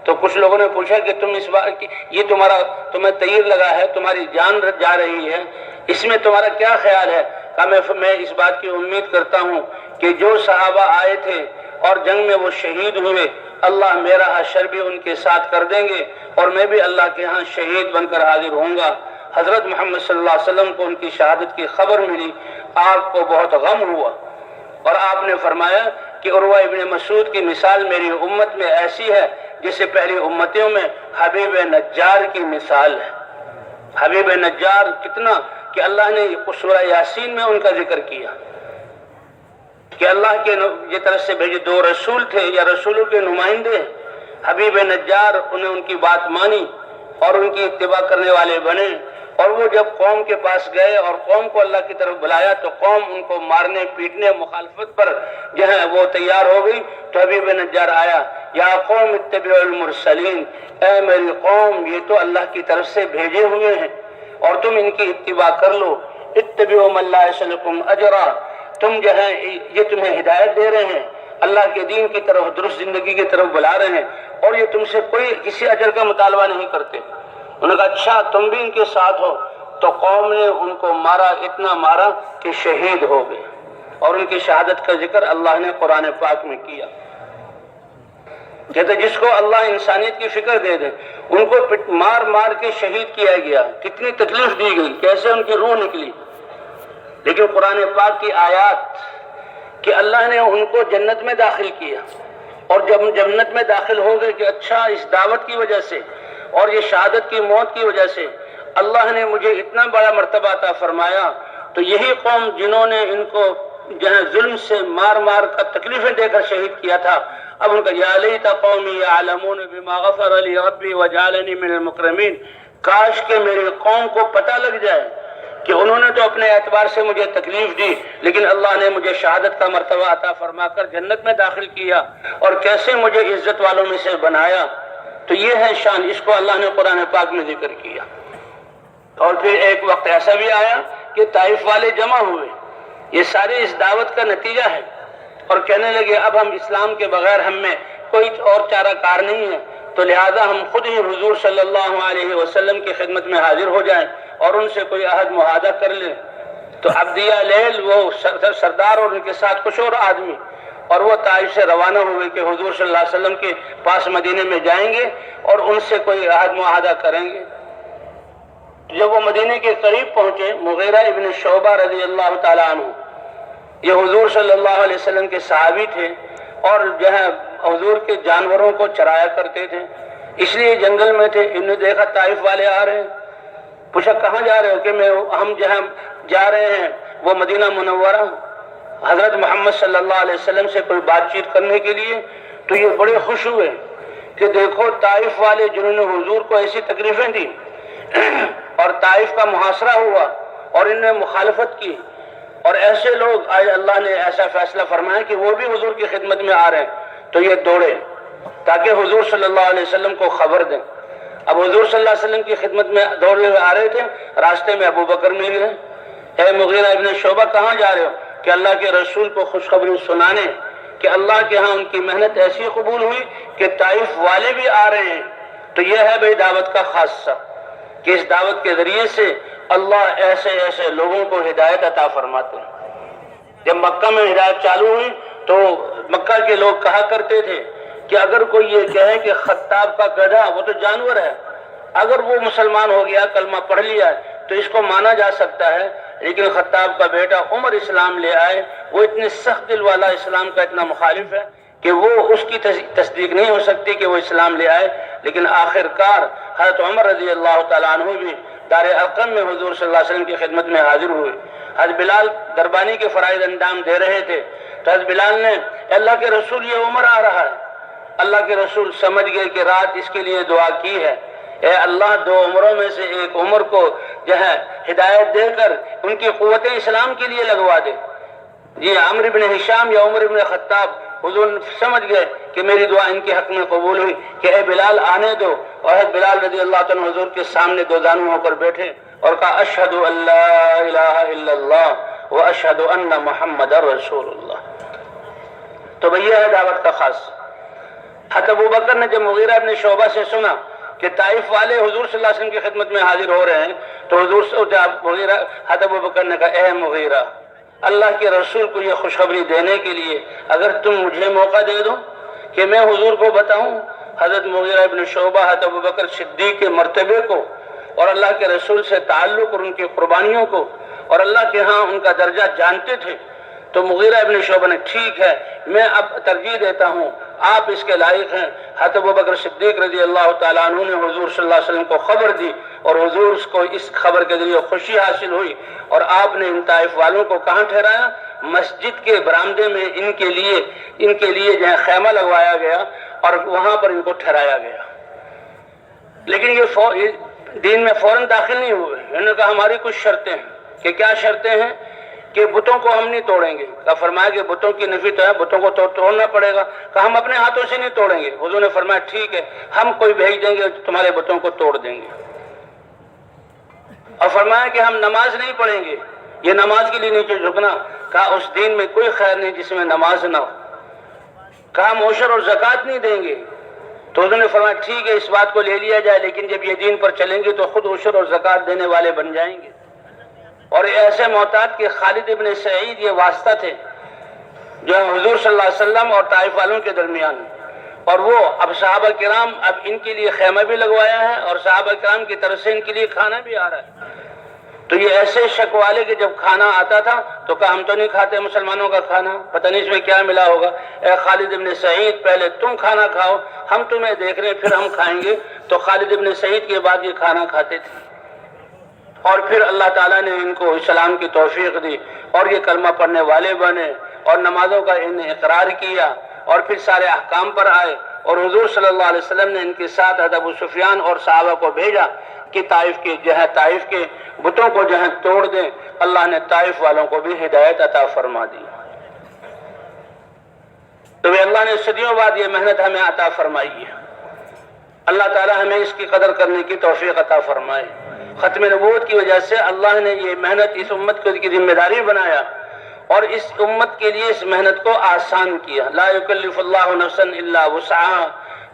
تو کچھ لوگوں نے پوچھا کہ تم اس بات یہ تمہیں تیر لگا ہے، تمہاری جان جا رہی ہے، اس میں تمہارا کیا خیال ہے؟ کہا میں اس بات کی امید کرتا ہوں کہ جو صحابہ آئے تھے اور جنگ میں وہ شہید ہوئے، اللہ میرا حشر بھی ان کے ساتھ کر دیں گے اور میں بھی اللہ کے ہاں شہید بن کر حاضر ہوں گا۔ حضرت محمد صلی اللہ علیہ وسلم کو ان کی شہادت کی خبر ملی، آپ کو بہت غم ہوا اور آپ نے فرمایا کہ عروہ ابن مسعود کی مثال میری امت میں ایسی ہے جیسے پہلی امتوں میں حبیب نجار کی مثال ہے۔ حبیب نجار کتنا کہ اللہ نے سورہ یاسین میں ان کا ذکر کیا کہ اللہ کے یہ طرف سے بھیجے دو رسول تھے یا رسولوں کے نمائندے، حبیب نجار، انہیں ان کی بات مانی اور ان کی اتباع کرنے والے بنے، اور وہ جب قوم کے پاس گئے اور قوم کو اللہ کی طرف بلایا تو قوم ان کو مارنے پیٹنے مخالفت پر جو ہے وہ تیار ہو گئی۔ تو حبیب نجار آیا، یا قوم اتبعوا المرسلین، اے میری قوم یہ تو اللہ کی طرف سے بھیجے ہوئے ہیں اور تم ان کی اتباع کر لو، اتبعوا من لا یسألکم اجرا، تم جو ہے یہ تمہیں ہدایت دے رہے ہیں، اللہ کے دین کی طرف، درست زندگی کی طرف بلا رہے ہیں اور یہ تم سے کوئی کسی اجر کا مطالبہ نہیں کرتے۔ انہوں نے کہا اچھا تم بھی ان کے ساتھ ہو، تو قوم نے ان کو مارا، اتنا مارا کہ شہید ہو گئے، اور ان کی شہادت کا ذکر اللہ نے قرآن پاک میں کیا۔ کہتے جس کو اللہ انسانیت کی فکر دے دے، ان کو مار مار کے شہید کیا گیا، کتنی تکلیف دی گئی، کیسے ان کی روح نکلی، لیکن قرآن پاک کی آیات کہ اللہ نے ان کو جنت میں داخل کیا، اور جب جنت میں داخل ہو گئے کہ اچھا اس دعوت کی وجہ سے اور یہ شہادت کی موت کی وجہ سے اللہ نے مجھے اتنا بڑا مرتبہ عطا فرمایا، تو یہی قوم جنہوں نے ان کو جہاں ظلم سے مار مار کر تکلیفیں دے کر شہید کیا تھا، اب ان کا یا لیت قومی یعلمون بما غفر لی ربی وجعلنی من المکرمین، کاش کہ میری قوم کو پتہ لگ جائے کہ انہوں نے تو اپنے اعتبار سے مجھے تکلیف دی، لیکن اللہ نے مجھے شہادت کا مرتبہ عطا فرما کر جنت میں داخل کیا اور کیسے مجھے عزت والوں میں سے بنایا۔ تو یہ ہے شان، اس کو اللہ نے قرآن پاک میں ذکر کیا۔ اور پھر ایک وقت ایسا بھی آیا کہ طائف والے جمع ہوئے، یہ سارے اس دعوت کا نتیجہ ہے، اور کہنے لگے اب ہم اسلام کے بغیر ہم میں کوئی اور چارہ کار نہیں ہے، تو لہٰذا ہم خود ہی حضور صلی اللہ علیہ وسلم کی خدمت میں حاضر ہو جائیں اور ان سے کوئی عہد معاہدہ کر لیں۔ تو عبدیہ لیل وہ سردار اور ان کے ساتھ کچھ اور آدمی، اور وہ طائف سے روانہ ہوئے کہ حضور صلی اللہ علیہ وسلم کے پاس مدینے میں جائیں گے اور ان سے کوئی عہد معاہدہ کریں گے۔ جب وہ مدینے کے قریب پہنچے، مغیرہ ابن شعبہ رضی اللہ تعالیٰ عنہ، یہ حضور صلی اللہ علیہ وسلم کے صحابی تھے اور جو ہے حضور کے جانوروں کو چرایا کرتے تھے، اس لیے جنگل میں تھے، انہوں نے دیکھا طائف والے آ رہے ہیں، پوچھا کہاں جا رہے ہو؟ کہ ہم جہاں جا رہے ہیں وہ مدینہ منورہ، حضرت محمد صلی اللہ علیہ وسلم سے کوئی بات چیت کرنے کے لیے۔ تو یہ بڑے خوش ہوئے کہ دیکھو طائف والے جنہوں نے حضور کو ایسی تکلیفیں دی اور طائف کا محاصرہ ہوا اور ان نے مخالفت کی، اور ایسے لوگ آج اللہ نے ایسا فیصلہ فرمایا کہ وہ بھی حضور کی خدمت میں آ رہے ہیں، تو یہ دوڑے تاکہ حضور صلی اللہ علیہ وسلم کو خبر دیں۔ اب حضور صلی اللہ علیہ وسلم کی خدمت میں دوڑے ہوئے آ رہے تھے، راستے میں ابو بکر مل گئے، اے مغیرہ ابن شعبہ کہاں جا رہے ہو؟ کہ اللہ کے رسول کو خوشخبری سنانے کہ اللہ کے ہاں ان کی محنت ایسی قبول ہوئی کہ طائف والے بھی آ رہے ہیں۔ تو یہ ہے بھئی دعوت کا خاصہ کہ اس دعوت کے ذریعے سے اللہ ایسے ایسے لوگوں کو ہدایت عطا فرماتے ہیں۔ جب مکہ میں ہدایت چالو ہوئی تو مکہ کے لوگ کہا کرتے تھے کہ اگر کوئی یہ کہے کہ خطاب کا گدھا وہ تو جانور ہے، اگر وہ مسلمان ہو گیا کلمہ پڑھ لیا تو اس کو مانا جا سکتا ہے، لیکن خطاب کا بیٹا عمر اسلام لے آئے، وہ اتنے سخت دل والا، اسلام کا اتنا مخالف ہے کہ وہ اس کی تصدیق نہیں ہو سکتی کہ وہ اسلام لے آئے۔ لیکن آخر کار حضرت عمر رضی اللہ تعالیٰ عنہ بھی دار ارقم میں حضور صلی اللہ علیہ وسلم کی خدمت میں حاضر ہوئے۔ حضرت بلال دربانی کے فرائض انجام دے رہے تھے تو حضرت بلال نے اللہ کے رسول یہ عمر آ رہا ہے، اللہ کے رسول سمجھ گئے کہ رات اس کے لیے دعا کی ہے، اے اللہ دو عمروں میں سے ایک عمر کو جو ہے ہدایت دے کر ان کی قوت اسلام کے لیے لگوا دے۔ جی عمرو بن ہشام یا عمر بن خطاب، حضور سمجھ گئے کہ میری دعا ان کے حق میں قبول ہوئی کہ اے بلال آنے دو، اور حضرت بلال رضی اللہ عنہ حضور کے سامنے دو زانو ہو کر بیٹھے اور کہا اشہد ان لا الہ الا اللہ و اشہد ان محمد رسول اللہ۔ تو بھئی ہے دعوت کا خاص۔ حضرت ابوبکر نے جب مغیرہ ابن شعبہ سے سنا کہ طائف والے حضور صلی اللہ علیہ وسلم کی خدمت میں حاضر ہو رہے ہیں تو حضرت ابوبکر نے کہا اے مغیرہ، اللہ کے رسول کو یہ خوشخبری دینے کے لیے اگر تم مجھے موقع دے دو کہ میں حضور کو بتاؤں حضرت مغیرہ ابن شعبہ حضرت ابوبکر صدیق کے مرتبے کو اور اللہ کے رسول سے تعلق اور ان کی قربانیوں کو اور اللہ کے ہاں ان کا درجہ جانتے تھے، تو مغیرہ ابن شعبہ نے ٹھیک ہے میں اب ترجیح دیتا ہوں، آپ اس کے لائق ہیں۔ حضرت ابوبکر صدیق رضی اللہ تعالیٰ عنہ نے حضور صلی اللہ علیہ وسلم کو خبر دی اور حضور کو اس خبر کے ذریعے خوشی حاصل ہوئی، اور آپ نے ان طائف والوں کو کہاں ٹھہرایا؟ مسجد کے برآمدے میں ان کے لیے جو ہے خیمہ لگوایا گیا اور وہاں پر ان کو ٹھہرایا گیا۔ لیکن یہ دین میں فوراً داخل نہیں ہوئے، انہوں نے کہا ہماری کچھ شرطیں ہیں۔ کہ کیا شرطیں ہیں؟ کہ بتوں کو ہم نہیں توڑیں گے۔ کہا فرمایا کہ بتوں کی نفی تو ہے، بتوں کو توڑنا پڑے گا۔ کہا ہم اپنے ہاتھوں سے نہیں توڑیں گے۔ حضور نے فرمایا ٹھیک ہے ہم کوئی بھیج دیں گے تمہارے بتوں کو توڑ دیں گے۔ اور فرمایا کہ ہم نماز نہیں پڑھیں گے، یہ نماز کے لیے نیچے جھکنا۔ کہا اس دین میں کوئی خیر نہیں جس میں نماز نہ ہو۔ کہا ہم عشر اور زکوٰۃ نہیں دیں گے۔ تو حضور نے فرمایا ٹھیک ہے اس بات کو لے لیا جائے، لیکن جب یہ دین پر چلیں گے تو خود عشر اور زکوٰۃ دینے والے بن جائیں گے۔ اور ایسے محتاط کہ خالد ابن سعید یہ واسطہ تھے جو حضور صلی اللہ علیہ وسلم اور طائف والوں کے درمیان، اور وہ اب صحابہ کرام اب ان کے لیے خیمہ بھی لگوایا ہے اور صحابہ کرام کی طرف سے ان کے لیے کھانا بھی آ رہا ہے۔ تو یہ ایسے شک والے کہ جب کھانا آتا تھا تو کہا ہم تو نہیں کھاتے مسلمانوں کا کھانا، پتہ نہیں اس میں کیا ملا ہوگا۔ اے خالد ابن سعید پہلے تم کھانا کھاؤ، ہم تمہیں دیکھ رہے ہیں پھر ہم کھائیں گے۔ تو خالد ابن سعید کے بعد یہ کھانا کھاتے تھے، اور پھر اللہ تعالیٰ نے ان کو اسلام کی توفیق دی اور یہ کلمہ پڑھنے والے بنے اور نمازوں کا انہیں اقرار کیا، اور پھر سارے احکام پر آئے، اور حضور صلی اللہ علیہ وسلم نے ان کے ساتھ حضرت ابو سفیان اور صحابہ کو بھیجا کہ طائف کے بتوں کو جو ہے توڑ دیں۔ اللہ نے طائف والوں کو بھی ہدایت عطا فرما دی۔ تو اللہ نے صدیوں بعد یہ محنت ہمیں عطا فرمائی ہے۔ اللہ تعالیٰ ہمیں اس کی قدر کرنے کی توفیق عطا فرمائے۔ ختم نبوت کی وجہ سے اللہ نے یہ محنت اس امت کو کی ذمہ داری بنایا اور اس امت کے لیے اس محنت کو آسان کیا۔ لا یکلف اللہ نفسا الا وسعہا،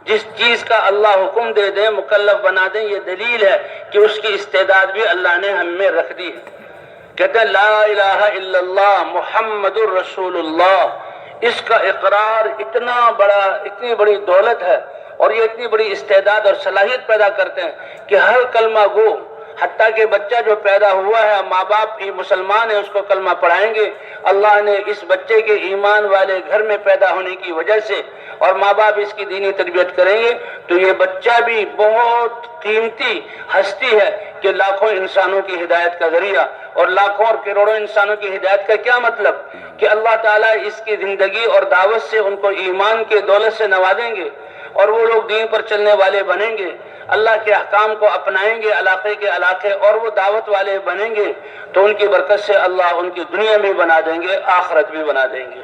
جس چیز کا اللہ حکم دے دیں مکلف بنا دیں، یہ دلیل ہے کہ اس کی استعداد بھی اللہ نے ہم میں رکھ دی ہے۔ کہتے ہیں لا الہ الا اللہ محمد الرسول اللہ، اس کا اقرار اتنی بڑی دولت ہے اور یہ اتنی بڑی استعداد اور صلاحیت پیدا کرتے ہیں کہ ہر کلمہ گو، حتیٰ کہ بچہ جو پیدا ہوا ہے ماں باپ ہی مسلمان ہیں اس کو کلمہ پڑھائیں گے۔ اللہ نے اس بچے کے ایمان والے گھر میں پیدا ہونے کی وجہ سے اور ماں باپ اس کی دینی تربیت کریں گے تو یہ بچہ بھی بہت قیمتی ہستی ہے کہ لاکھوں انسانوں کی ہدایت کا ذریعہ، اور لاکھوں اور کروڑوں انسانوں کی ہدایت کا کیا مطلب کہ اللہ تعالیٰ اس کی زندگی اور دعوت سے ان کو ایمان کے دولت سے نوازیں گے اور وہ لوگ دین پر چلنے والے بنیں گے، اللہ کے احکام کو اپنائیں گے علاقے کے علاقے، اور وہ دعوت والے بنیں گے تو ان کی برکت سے اللہ ان کی دنیا بھی بنا دیں گے، آخرت بھی بنا دیں گے۔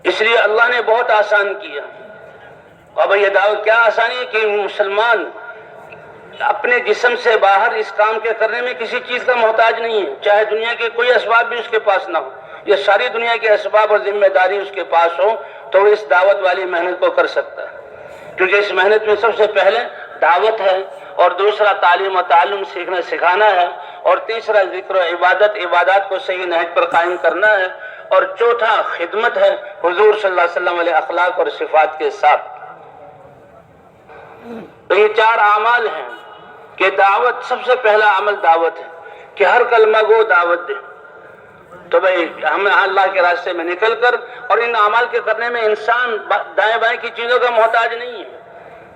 اس لیے اللہ نے بہت آسان کیا۔ اب یہ دعوت کیا آسانی ہے کہ مسلمان اپنے جسم سے باہر اس کام کے کرنے میں کسی چیز کا محتاج نہیں ہے، چاہے دنیا کے کوئی اسباب بھی اس کے پاس نہ ہو، یہ ساری دنیا کے اسباب اور ذمہ داری اس کے پاس ہو تو وہ اس دعوت والی محنت کو کر سکتا ہے، کیونکہ اس محنت میں سب سے پہلے دعوت ہے اور دوسرا تعلیم و تعلم سیکھنا سکھانا ہے، اور تیسرا ذکر و عبادات کو صحیح نہج پر قائم کرنا ہے، اور چوتھا خدمت ہے حضور صلی اللہ علیہ وسلم علیہ اخلاق اور صفات کے ساتھ۔ تو یہ 4 اعمال ہیں کہ دعوت، سب سے پہلا عمل دعوت ہے کہ ہر کلمہ گو دعوت دے۔ تو بھئی ہمیں اللہ کے راستے میں نکل کر، اور ان اعمال کے کرنے میں انسان دائیں بائیں کی چیزوں کا محتاج نہیں ہے۔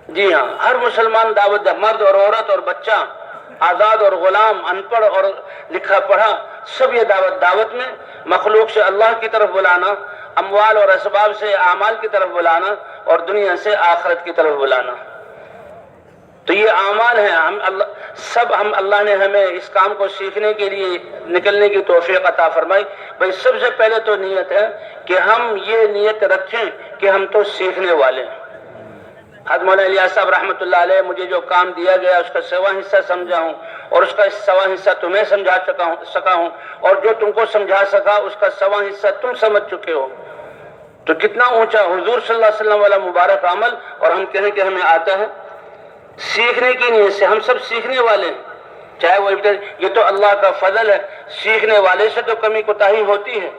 جی ہاں، ہر مسلمان دعوت دے، مرد اور عورت اور بچہ، آزاد اور غلام، ان پڑھ اور لکھا پڑھا، سب یہ دعوت میں مخلوق سے اللہ کی طرف بلانا، اموال اور اسباب سے اعمال کی طرف بلانا، اور دنیا سے آخرت کی طرف بلانا۔ تو یہ اعمال ہیں، ہم اللہ نے ہمیں اس کام کو سیکھنے کے لیے نکلنے کی توفیق عطا فرمائی۔ بھئی سب سے پہلے تو نیت ہے کہ ہم یہ نیت رکھیں کہ ہم تو سیکھنے والے ہیں۔ حضرت مولانا الیاس صاحب رحمۃ اللہ علیہ، مجھے جو کام دیا گیا اس کا سوا حصہ سمجھا ہوں، اور اس کا سوا حصہ تمہیں سمجھا سکا ہوں، اور جو تم کو سمجھا سکا اس کا سوا حصہ تم سمجھ چکے ہو۔ تو کتنا اونچا حضور صلی اللہ علیہ وسلم والا مبارک عمل، اور ہم کہیں کہ ہمیں آتا ہے سیکھنے کی نیت سے۔ ہم سب سیکھنے والے ہیں، چاہے وہ یہ تو اللہ کا فضل ہے، سیکھنے والے سے تو کمی کوتاہی ہوتی ہے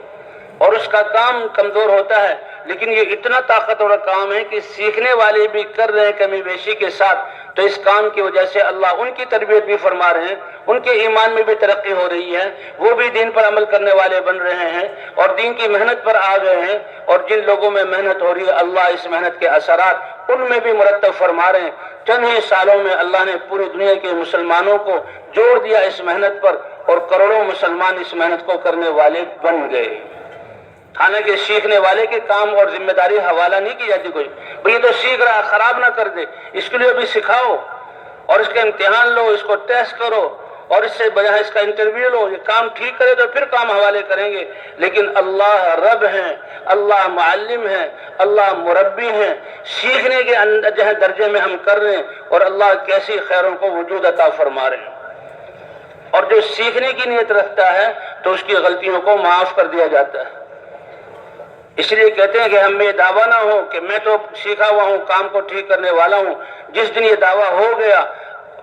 اور اس کا کام کمزور ہوتا ہے، لیکن یہ اتنا طاقتور کام ہے کہ سیکھنے والے بھی کر رہے ہیں کمی بیشی کے ساتھ، تو اس کام کی وجہ سے اللہ ان کی تربیت بھی فرما رہے ہیں، ان کے ایمان میں بھی ترقی ہو رہی ہے، وہ بھی دین پر عمل کرنے والے بن رہے ہیں اور دین کی محنت پر آ گئے ہیں، اور جن لوگوں میں محنت ہو رہی ہے اللہ اس محنت کے اثرات ان میں بھی مرتب فرما رہے ہیں۔ چند ہی سالوں میں اللہ نے پوری دنیا کے مسلمانوں کو جوڑ دیا اس محنت پر، اور کروڑوں مسلمان اس محنت کو کرنے والے بن گئے۔ حالانکہ سیکھنے والے کے کام اور ذمہ داری حوالہ نہیں کی جاتی کوئی، بھئی یہ تو سیکھ رہا خراب نہ کر دے، اس کے لیے بھی سکھاؤ، اور اس کا امتحان لو، اس کو ٹیسٹ کرو، اور اس سے بجائے اس کا انٹرویو لو، یہ کام ٹھیک کرے تو پھر کام حوالے کریں گے۔ لیکن اللہ رب ہیں، اللہ معلم ہیں، اللہ مربی ہیں، سیکھنے کے جہاں درجے میں ہم کر رہے ہیں، اور اللہ کیسی خیروں کو وجود عطا فرما رہے ہیں۔ اور جو سیکھنے کی نیت رکھتا ہے تو اس کی غلطیوں کو معاف کر دیا جاتا ہے۔ اس لیے کہتے ہیں کہ ہم میں دعویٰ نہ ہو کہ میں تو سیکھا ہوا ہوں، کام کو ٹھیک کرنے والا ہوں، جس دن یہ دعویٰ ہو گیا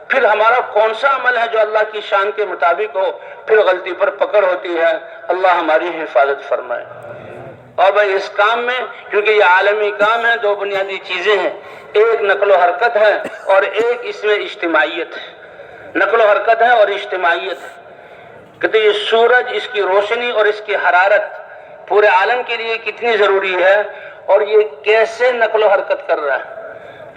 پھر ہمارا کون سا عمل ہے جو اللہ کی شان کے مطابق ہو، پھر غلطی پر پکڑ ہوتی ہے۔ اللہ ہماری حفاظت فرمائے۔ اور بھائی اس کام میں، کیونکہ یہ عالمی کام ہے، 2 بنیادی چیزیں ہیں، ایک نقل و حرکت ہے اور ایک اس میں اجتماعیت ہے۔ نقل و حرکت ہے اور اجتماعیت ہے۔ کہتے ہیں یہ سورج، اس کی روشنی اور اس کی حرارت پورے عالم کے لیے کتنی ضروری ہے، اور یہ کیسے نقل و حرکت کر رہا ہے۔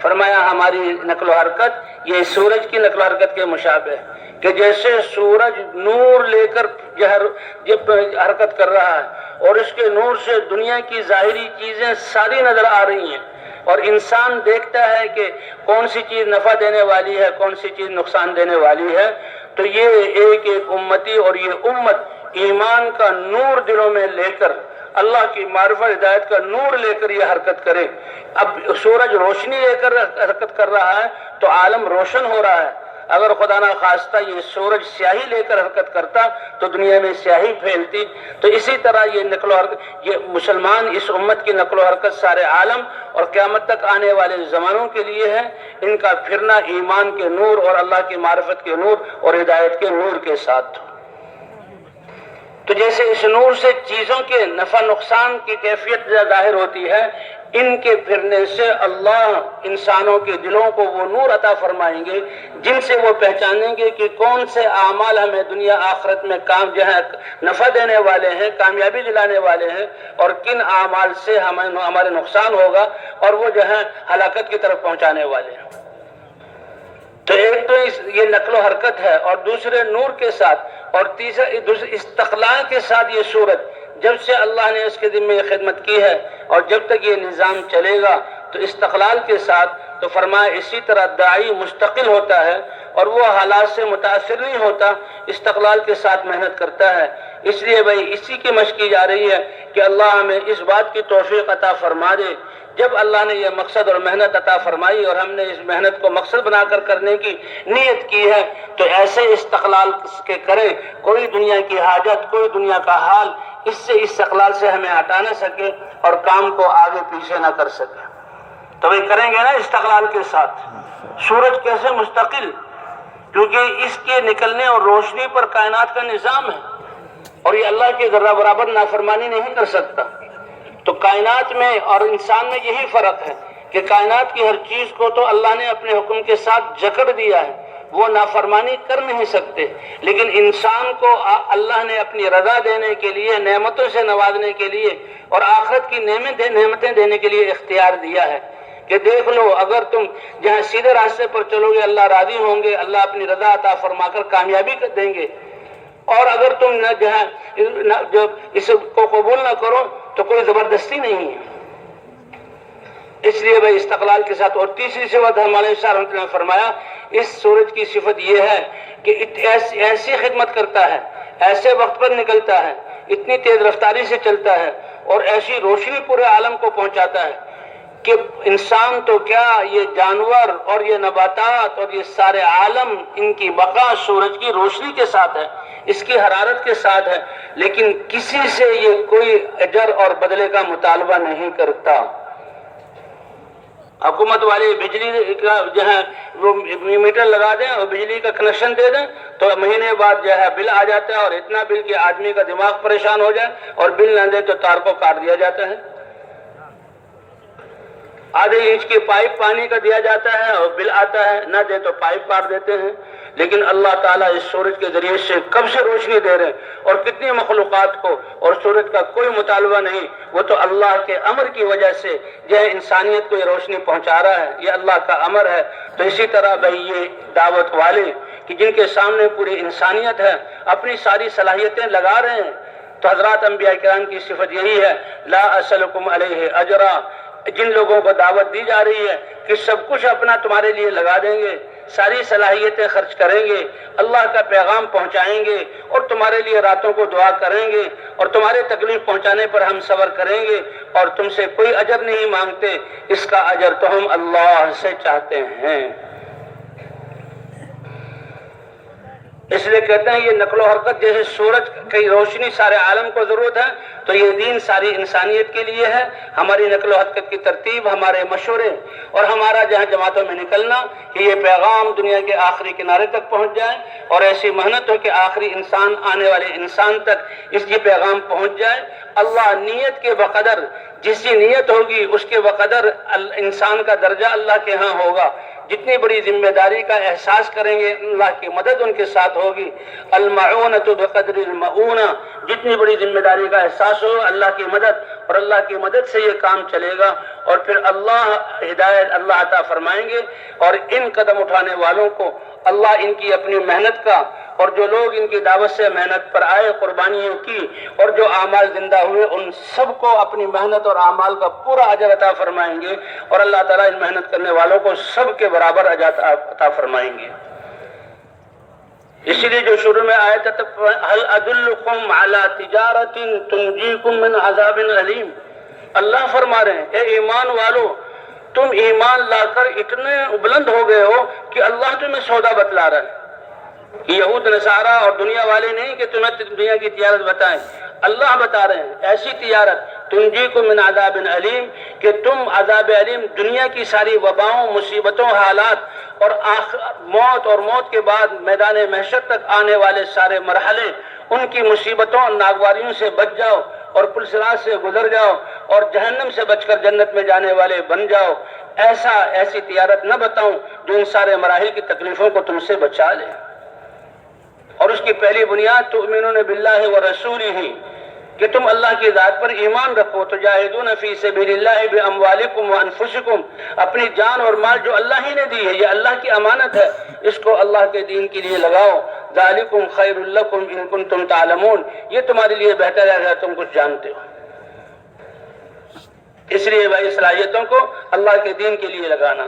فرمایا ہماری نقل و حرکت یہ سورج کی نقل و حرکت کے مشابہ ہے، کہ جیسے سورج نور لے کر جب حرکت کر رہا ہے، اور اس کے نور سے دنیا کی ظاہری چیزیں ساری نظر آ رہی ہیں، اور انسان دیکھتا ہے کہ کون سی چیز نفع دینے والی ہے، کون سی چیز نقصان دینے والی ہے، تو یہ ایک ایک امتی اور یہ امت ایمان کا نور دلوں میں لے کر، اللہ کی معرفت ہدایت کا نور لے کر یہ حرکت کرے۔ اب سورج روشنی لے کر حرکت کر رہا ہے تو عالم روشن ہو رہا ہے۔ اگر خدا نہ خواستہ یہ سورج سیاہی لے کر حرکت کرتا تو دنیا میں سیاہی پھیلتی۔ تو اسی طرح یہ نقل و حرکت، یہ مسلمان اس امت کی نقل و حرکت سارے عالم اور قیامت تک آنے والے زمانوں کے لیے ہے۔ ان کا پھرنا ایمان کے نور اور اللہ کی معرفت کے نور اور ہدایت کے نور کے ساتھ۔ تو جیسے اس نور سے چیزوں کے نفع نقصان کی کیفیت ظاہر ہوتی ہے، ان کے پھرنے سے اللہ انسانوں کے دلوں کو وہ نور عطا فرمائیں گے جن سے وہ پہچانیں گے کہ کون سے اعمال ہمیں دنیا آخرت میں جہاں نفع دینے والے ہیں، کامیابی دلانے والے ہیں، اور کن اعمال سے ہمارے نقصان ہوگا اور وہ جہاں ہلاکت کی طرف پہنچانے والے ہیں۔ تو ایک تو یہ نقل و حرکت ہے، اور دوسرے نور کے ساتھ، اور تیسرا استقلال کے ساتھ یہ سورج، جب سے اللہ نے اس کے ذمہ یہ خدمت کی ہے اور جب تک یہ نظام چلے گا تو استقلال کے ساتھ، تو فرمایا اسی طرح داعی مستقل ہوتا ہے اور وہ حالات سے متاثر نہیں ہوتا، استقلال کے ساتھ محنت کرتا ہے۔ اس لیے بھائی اسی کی مشق کی جا رہی ہے کہ اللہ ہمیں اس بات کی توفیق عطا فرما دے، جب اللہ نے یہ مقصد اور محنت عطا فرمائی اور ہم نے اس محنت کو مقصد بنا کر کرنے کی نیت کی ہے، تو ایسے استقلال کے کریں کوئی دنیا کی حاجت، کوئی دنیا کا حال اس سے استقلال سے ہمیں ہٹا نہ سکے اور کام کو آگے پیچھے نہ کر سکے۔ تو بھائی کریں گے نا استقلال کے ساتھ۔ سورج کیسے مستقل؟ کیونکہ اس کے نکلنے اور روشنی پر کائنات کا نظام ہے، اور یہ اللہ کے ذرہ برابر نافرمانی نہیں کر سکتا۔ تو کائنات میں اور انسان میں یہی فرق ہے کہ کائنات کی ہر چیز کو تو اللہ نے اپنے حکم کے ساتھ جکڑ دیا ہے، وہ نافرمانی کر نہیں سکتے، لیکن انسان کو اللہ نے اپنی رضا دینے کے لیے، نعمتوں سے نوازنے کے لیے اور آخرت کی نعمتیں دینے کے لیے اختیار دیا ہے کہ دیکھ لو، اگر تم جہاں سیدھے راستے پر چلو گے اللہ راضی ہوں گے، اللہ اپنی رضا عطا فرما کر کامیابی دیں گے، اور اگر تم جو اس کو قبول نہ کرو تو کوئی زبردستی نہیں ہے۔ اس لیے بھائی استقلال کے ساتھ، اور تیسری صفت ہمارے شاہ رحمۃ اللہ نے فرمایا اس سورج کی صفت یہ ہے کہ ایسی خدمت کرتا ہے، ایسے وقت پر نکلتا ہے، اتنی تیز رفتاری سے چلتا ہے اور ایسی روشنی پورے عالم کو پہنچاتا ہے کہ انسان تو کیا، یہ جانور اور یہ نباتات اور یہ سارے عالم، ان کی بقا سورج کی روشنی کے ساتھ ہے، اس کی حرارت کے ساتھ ہے، لیکن کسی سے یہ کوئی اجر اور بدلے کا مطالبہ نہیں کرتا۔ حکومت والے بجلی کا جو ہے وہ میٹر لگا دیں اور بجلی کا کنیکشن دے دیں تو مہینے بعد جو ہے بل آ جاتا ہے، اور اتنا بل کہ آدمی کا دماغ پریشان ہو جائے، اور بل نہ دے تو تار کو کاٹ دیا جاتا ہے۔ آدھے انچ کی پائپ پانی کا دیا جاتا ہے اور بل آتا ہے، نہ دے تو پائپ کاٹ دیتے ہیں۔ لیکن اللہ تعالیٰ اس سورج کے ذریعے سے کب سے روشنی دے رہے ہیں اور کتنی مخلوقات کو، اور سورج کا کوئی مطالبہ نہیں، وہ تو اللہ کے امر کی وجہ سے جو ہے انسانیت کو یہ روشنی پہنچا رہا ہے، یہ اللہ کا امر ہے۔ تو اسی طرح بھائی یہ دعوت والے کہ جن کے سامنے پوری انسانیت ہے اپنی ساری صلاحیتیں لگا رہے ہیں، تو حضرات انبیاء کرام کی صفت یہی ہے، لا اسلکم علیہ اجرا، جن لوگوں کو دعوت دی جا رہی ہے کہ سب کچھ اپنا تمہارے لیے لگا دیں گے، ساری صلاحیتیں خرچ کریں گے، اللہ کا پیغام پہنچائیں گے، اور تمہارے لیے راتوں کو دعا کریں گے، اور تمہارے تکلیف پہنچانے پر ہم صبر کریں گے، اور تم سے کوئی اجر نہیں مانگتے، اس کا اجر تو ہم اللہ سے چاہتے ہیں۔ اس لیے کہتے ہیں یہ نقل و حرکت جیسے سورج کی روشنی سارے عالم کو ضرورت ہے، تو یہ دین ساری انسانیت کے لیے ہے۔ ہماری نقل و حرکت کی ترتیب، ہمارے مشورے اور ہمارا جہاں جماعتوں میں نکلنا کہ یہ پیغام دنیا کے آخری کنارے تک پہنچ جائے، اور ایسی محنت ہو کہ آخری انسان، آنے والے انسان تک اس یہ پیغام پہنچ جائے۔ اللہ نیت کے بقدر، جس کی نیت ہوگی اس کے بقدر انسان کا درجہ اللہ کے ہاں ہوگا۔ جتنی بڑی ذمہ داری کا احساس کریں گے اللہ کی مدد ان کے ساتھ ہوگی۔ المعونۃ بقدر المعونہ، جتنی بڑی ذمہ داری کا احساس ہو اللہ کی مدد، اور اللہ کی مدد سے یہ کام چلے گا، اور پھر اللہ ہدایت اللہ عطا فرمائیں گے، اور ان قدم اٹھانے والوں کو اللہ ان کی اپنی محنت کا، اور جو لوگ ان کی دعوت سے محنت پر آئے، قربانیوں کی، اور جو اعمال زندہ ہوئے، ان سب کو اپنی محنت اور اعمال کا پورا اجر عطا فرمائیں گے، اور اللہ تعالیٰ ان محنت کرنے والوں کو سب کے برابر اجر عطا فرمائیں گے۔ اسی لیے جو شروع میں آیت ہے هل ادلکم علی تجارۃ تنجیکم من عذاب علیم، اللہ فرما رہے ہیں اے ایمان والو، تم ایمان لا کر اتنے بلند ہو گئے ہو کہ اللہ تمہیں سودا بتلا رہا ہے۔ یہود نصارہ اور دنیا والے نہیں کہ تمہیں دنیا کی تجارت بتائیں، اللہ بتا رہے ہیں ایسی تجارت تنجیکم من عذاب علیم کہ تم عذاب علیم، دنیا کی ساری وباؤں، مصیبتوں، حالات اور موت، اور موت کے بعد میدان محشر تک آنے والے سارے مرحلے، ان کی مصیبتوں اور ناگواریوں سے بچ جاؤ، اور پلسرات سے گزر جاؤ، اور جہنم سے بچ کر جنت میں جانے والے بن جاؤ۔ ایسی تجارت نہ بتاؤں جو ان سارے مراحل کی تکلیفوں کو تم سے بچا لے۔ اور اس کی پہلی بنیاد تؤمنون باللہ ورسولہ، کہ تم اللہ کی ذات پر ایمان رکھو، تجاہدون فی سبیل اللہ باموالکم وانفسکم، اپنی جان اور مال جو اللہ ہی نے دی ہے، یہ اللہ کی امانت ہے، اس کو اللہ کے دین کے لیے لگاؤ۔ ذالکم خیر لکم ان کنتم تعلمون، یہ تمہارے لیے بہتر ہے اگر تم کچھ جانتے ہو۔ اس لیے بھائی صلاحیتوں کو اللہ کے دین کے لیے لگانا۔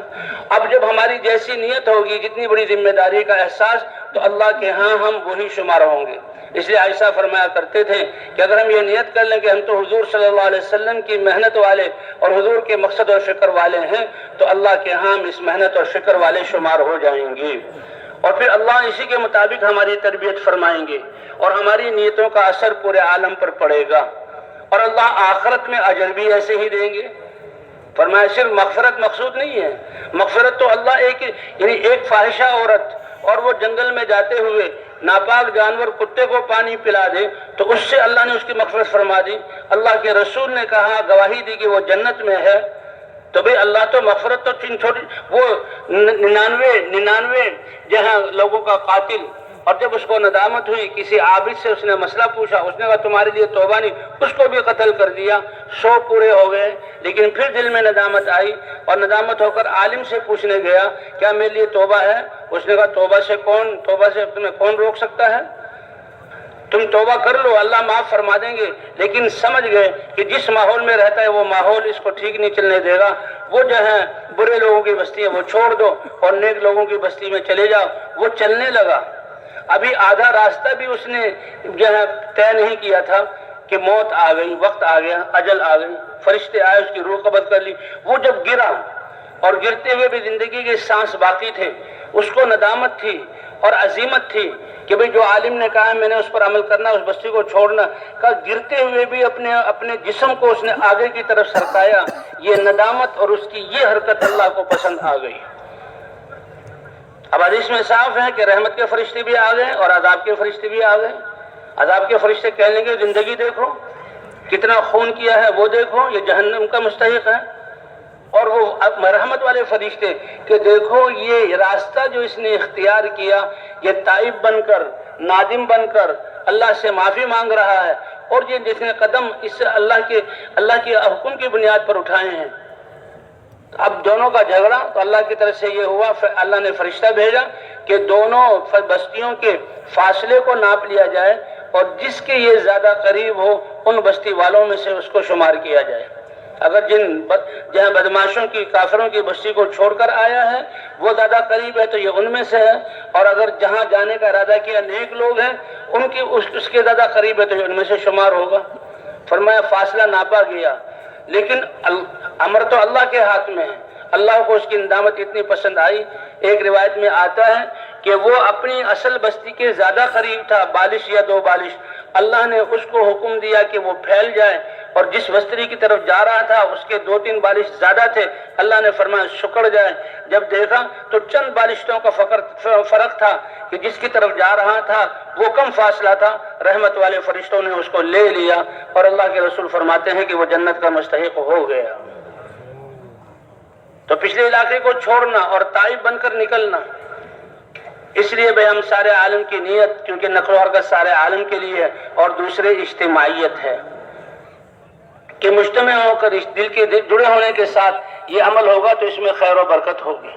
اب جب ہماری جیسی نیت ہوگی، جتنی بڑی ذمہ داری کا احساس، تو اللہ کے ہاں ہم وہی شمار ہوں گے۔ اس لیے عائشہ فرمایا کرتے تھے کہ اگر ہم یہ نیت کر لیں کہ ہم تو حضور صلی اللہ علیہ وسلم کی محنت والے اور حضور کے مقصد اور فکر والے ہیں، تو اللہ کے ہاں ہم اس محنت اور فکر والے شمار ہو جائیں گے، اور پھر اللہ اسی کے مطابق ہماری تربیت فرمائیں گے، اور ہماری نیتوں کا اثر پورے عالم پر پڑے گا، اور اللہ آخرت میں اجر بھی ایسے ہی دیں گے۔ فرمایا صرف مغفرت مقصود نہیں ہے، مغفرت تو اللہ ایک فاحشہ عورت اور وہ جنگل میں جاتے ہوئے ناپاک جانور کتے کو پانی پلا دے تو اس سے اللہ نے اس کی مغفرت فرما دی، اللہ کے رسول نے کہا گواہی دی کہ وہ جنت میں ہے، تو بھئی اللہ تو مغفرت تو چھوٹی، وہ 99 جہاں لوگوں کا قاتل، اور جب اس کو ندامت ہوئی کسی عابد سے اس نے مسئلہ پوچھا، اس نے کہا تمہارے لیے توبہ نہیں، اس کو بھی قتل کر دیا، 100 پورے ہو گئے، لیکن پھر دل میں ندامت آئی اور ندامت ہو کر عالم سے پوچھنے گیا کیا میرے لیے توبہ ہے؟ اس نے کہا توبہ سے تمہیں کون روک سکتا ہے؟ تم توبہ کر لو، اللہ معاف فرما دیں گے، لیکن سمجھ گئے کہ جس ماحول میں رہتا ہے وہ ماحول اس کو ٹھیک نہیں چلنے دے گا، وہ جو ہے برے لوگوں کی بستی ہے وہ چھوڑ دو اور نیک لوگوں کی بستی میں چلے جاؤ۔ وہ چلنے لگا، ابھی آدھا راستہ بھی اس نے جو ہے طے نہیں کیا تھا کہ موت آ گئی، وقت آ گیا، اجل آ گئی، فرشتے آئے اس کی روح قبض کر لی۔ وہ جب گرا اور گرتے ہوئے بھی زندگی کے سانس باقی تھے، اس کو ندامت تھی اور عزیمت تھی کہ بھئی جو عالم نے کہا ہے میں نے اس پر عمل کرنا، اس بستی کو چھوڑنا، کہ گرتے ہوئے بھی اپنے جسم کو اس نے آگے کی طرف سرکایا۔ یہ ندامت اور اس کی یہ حرکت اللہ کو پسند آ گئی۔ اب حدیث میں صاف ہے کہ رحمت کے فرشتے بھی آ گئے اور عذاب کے فرشتے بھی آ گئے۔ عذاب کے فرشتے کہنے لگے زندگی دیکھو کتنا خون کیا ہے، وہ دیکھو یہ جہنم کا مستحق ہے، اور وہ رحمت والے فرشتے کہ دیکھو یہ راستہ جو اس نے اختیار کیا، یہ تائب بن کر، نادم بن کر اللہ سے معافی مانگ رہا ہے، اور یہ جس نے قدم اس اللہ کے حکم کی بنیاد پر اٹھائے ہیں۔ اب دونوں کا جھگڑا تو اللہ کی طرف سے یہ ہوا، اللہ نے فرشتہ بھیجا کہ دونوں بستیوں کے فاصلے کو ناپ لیا جائے اور جس کے یہ زیادہ قریب ہو ان بستی والوں میں سے اس کو شمار کیا جائے۔ اگر جہاں بدماشوں کی کافروں کی بستی کو چھوڑ کر آیا ہے وہ زیادہ قریب ہے تو یہ ان میں سے ہے، اور اگر جہاں جانے کا ارادہ کیا نیک لوگ ہیں اس کے زیادہ قریب ہے تو یہ ان میں سے شمار ہوگا۔ فرمایا فاصلہ ناپا گیا، لیکن امر تو اللہ کے ہاتھ میں ہے۔ اللہ کو اس کی ندامت اتنی پسند آئی، ایک روایت میں آتا ہے کہ وہ اپنی اصل بستی کے زیادہ قریب تھا، 42 یا 2 بالش، اللہ نے اس کو حکم دیا کہ وہ پھیل جائے، اور جس بستی کی طرف جا رہا تھا اس کے 2-3 بالش زیادہ تھے، اللہ نے فرمایا سکڑ جائے۔ جب دیکھا تو چند بالشتوں کا فرق تھا کہ جس کی طرف جا رہا تھا وہ کم فاصلہ تھا، رحمت والے فرشتوں نے اس کو لے لیا، اور اللہ کے رسول فرماتے ہیں کہ وہ جنت کا مستحق ہو گیا۔ تو پچھلے علاقے کو چھوڑنا اور تائب بن کر نکلنا، اس لیے بھئی ہم سارے عالم کی نیت، کیونکہ نقل و حرکت سارے عالم کے لیے ہے، اور دوسرے اجتماعیت ہے کہ مجتمع ہو کر اس دل کے جڑے ہونے کے ساتھ یہ عمل ہوگا تو اس میں خیر و برکت ہوگی۔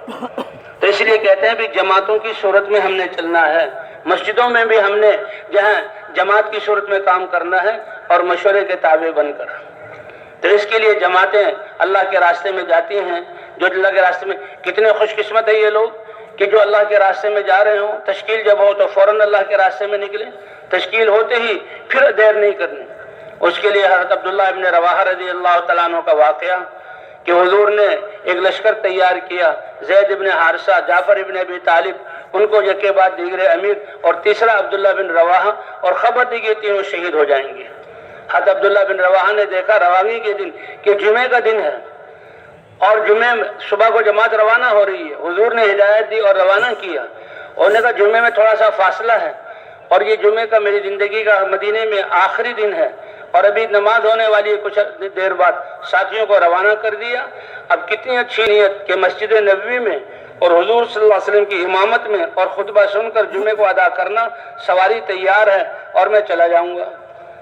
تو اس لیے کہتے ہیں بھی جماعتوں کی صورت میں ہم نے چلنا ہے، مسجدوں میں بھی ہم نے جہاں جماعت کی صورت میں کام کرنا ہے اور مشورے کے تابع بن کر۔ تو اس کے لیے جماعتیں اللہ کے راستے میں جاتی ہیں، جو اللہ کے راستے میں، کتنے خوش قسمت ہے یہ لوگ کہ جو اللہ کے راستے میں جا رہے ہوں، تشکیل جب ہو تو فوراً اللہ کے راستے میں نکلے، تشکیل ہوتے ہی پھر دیر نہیں کرنی۔ اس کے لیے حضرت عبداللہ ابن رواحہ رضی اللہ تعالیٰ عنہ کا واقعہ کہ حضور نے ایک لشکر تیار کیا، زید ابن حارثہ، جعفر ابن ابی طالب، ان کو یکے بعد دیگر امیر، اور تیسرا عبداللہ بن رواحہ، اور خبر دی کہ تینوں شہید ہو جائیں گے۔ حضرت عبداللہ بن رواحہ نے دیکھا روانگی کے دن کہ جمعے کا دن ہے اور جمعے صبح کو جماعت روانہ ہو رہی ہے، حضور نے ہدایت دی اور روانہ کیا، انہوں نے کہا جمعے میں تھوڑا سا فاصلہ ہے اور یہ جمعے کا میری زندگی کا مدینے میں آخری دن ہے اور ابھی نماز ہونے والی ہے کچھ دیر بعد، ساتھیوں کو روانہ کر دیا۔ اب کتنی اچھی نیت کہ مسجد نبوی میں اور حضور صلی اللہ علیہ وسلم کی امامت میں اور خطبہ سن کر جمعے کو ادا کرنا، سواری تیار ہے اور میں چلا جاؤں گا۔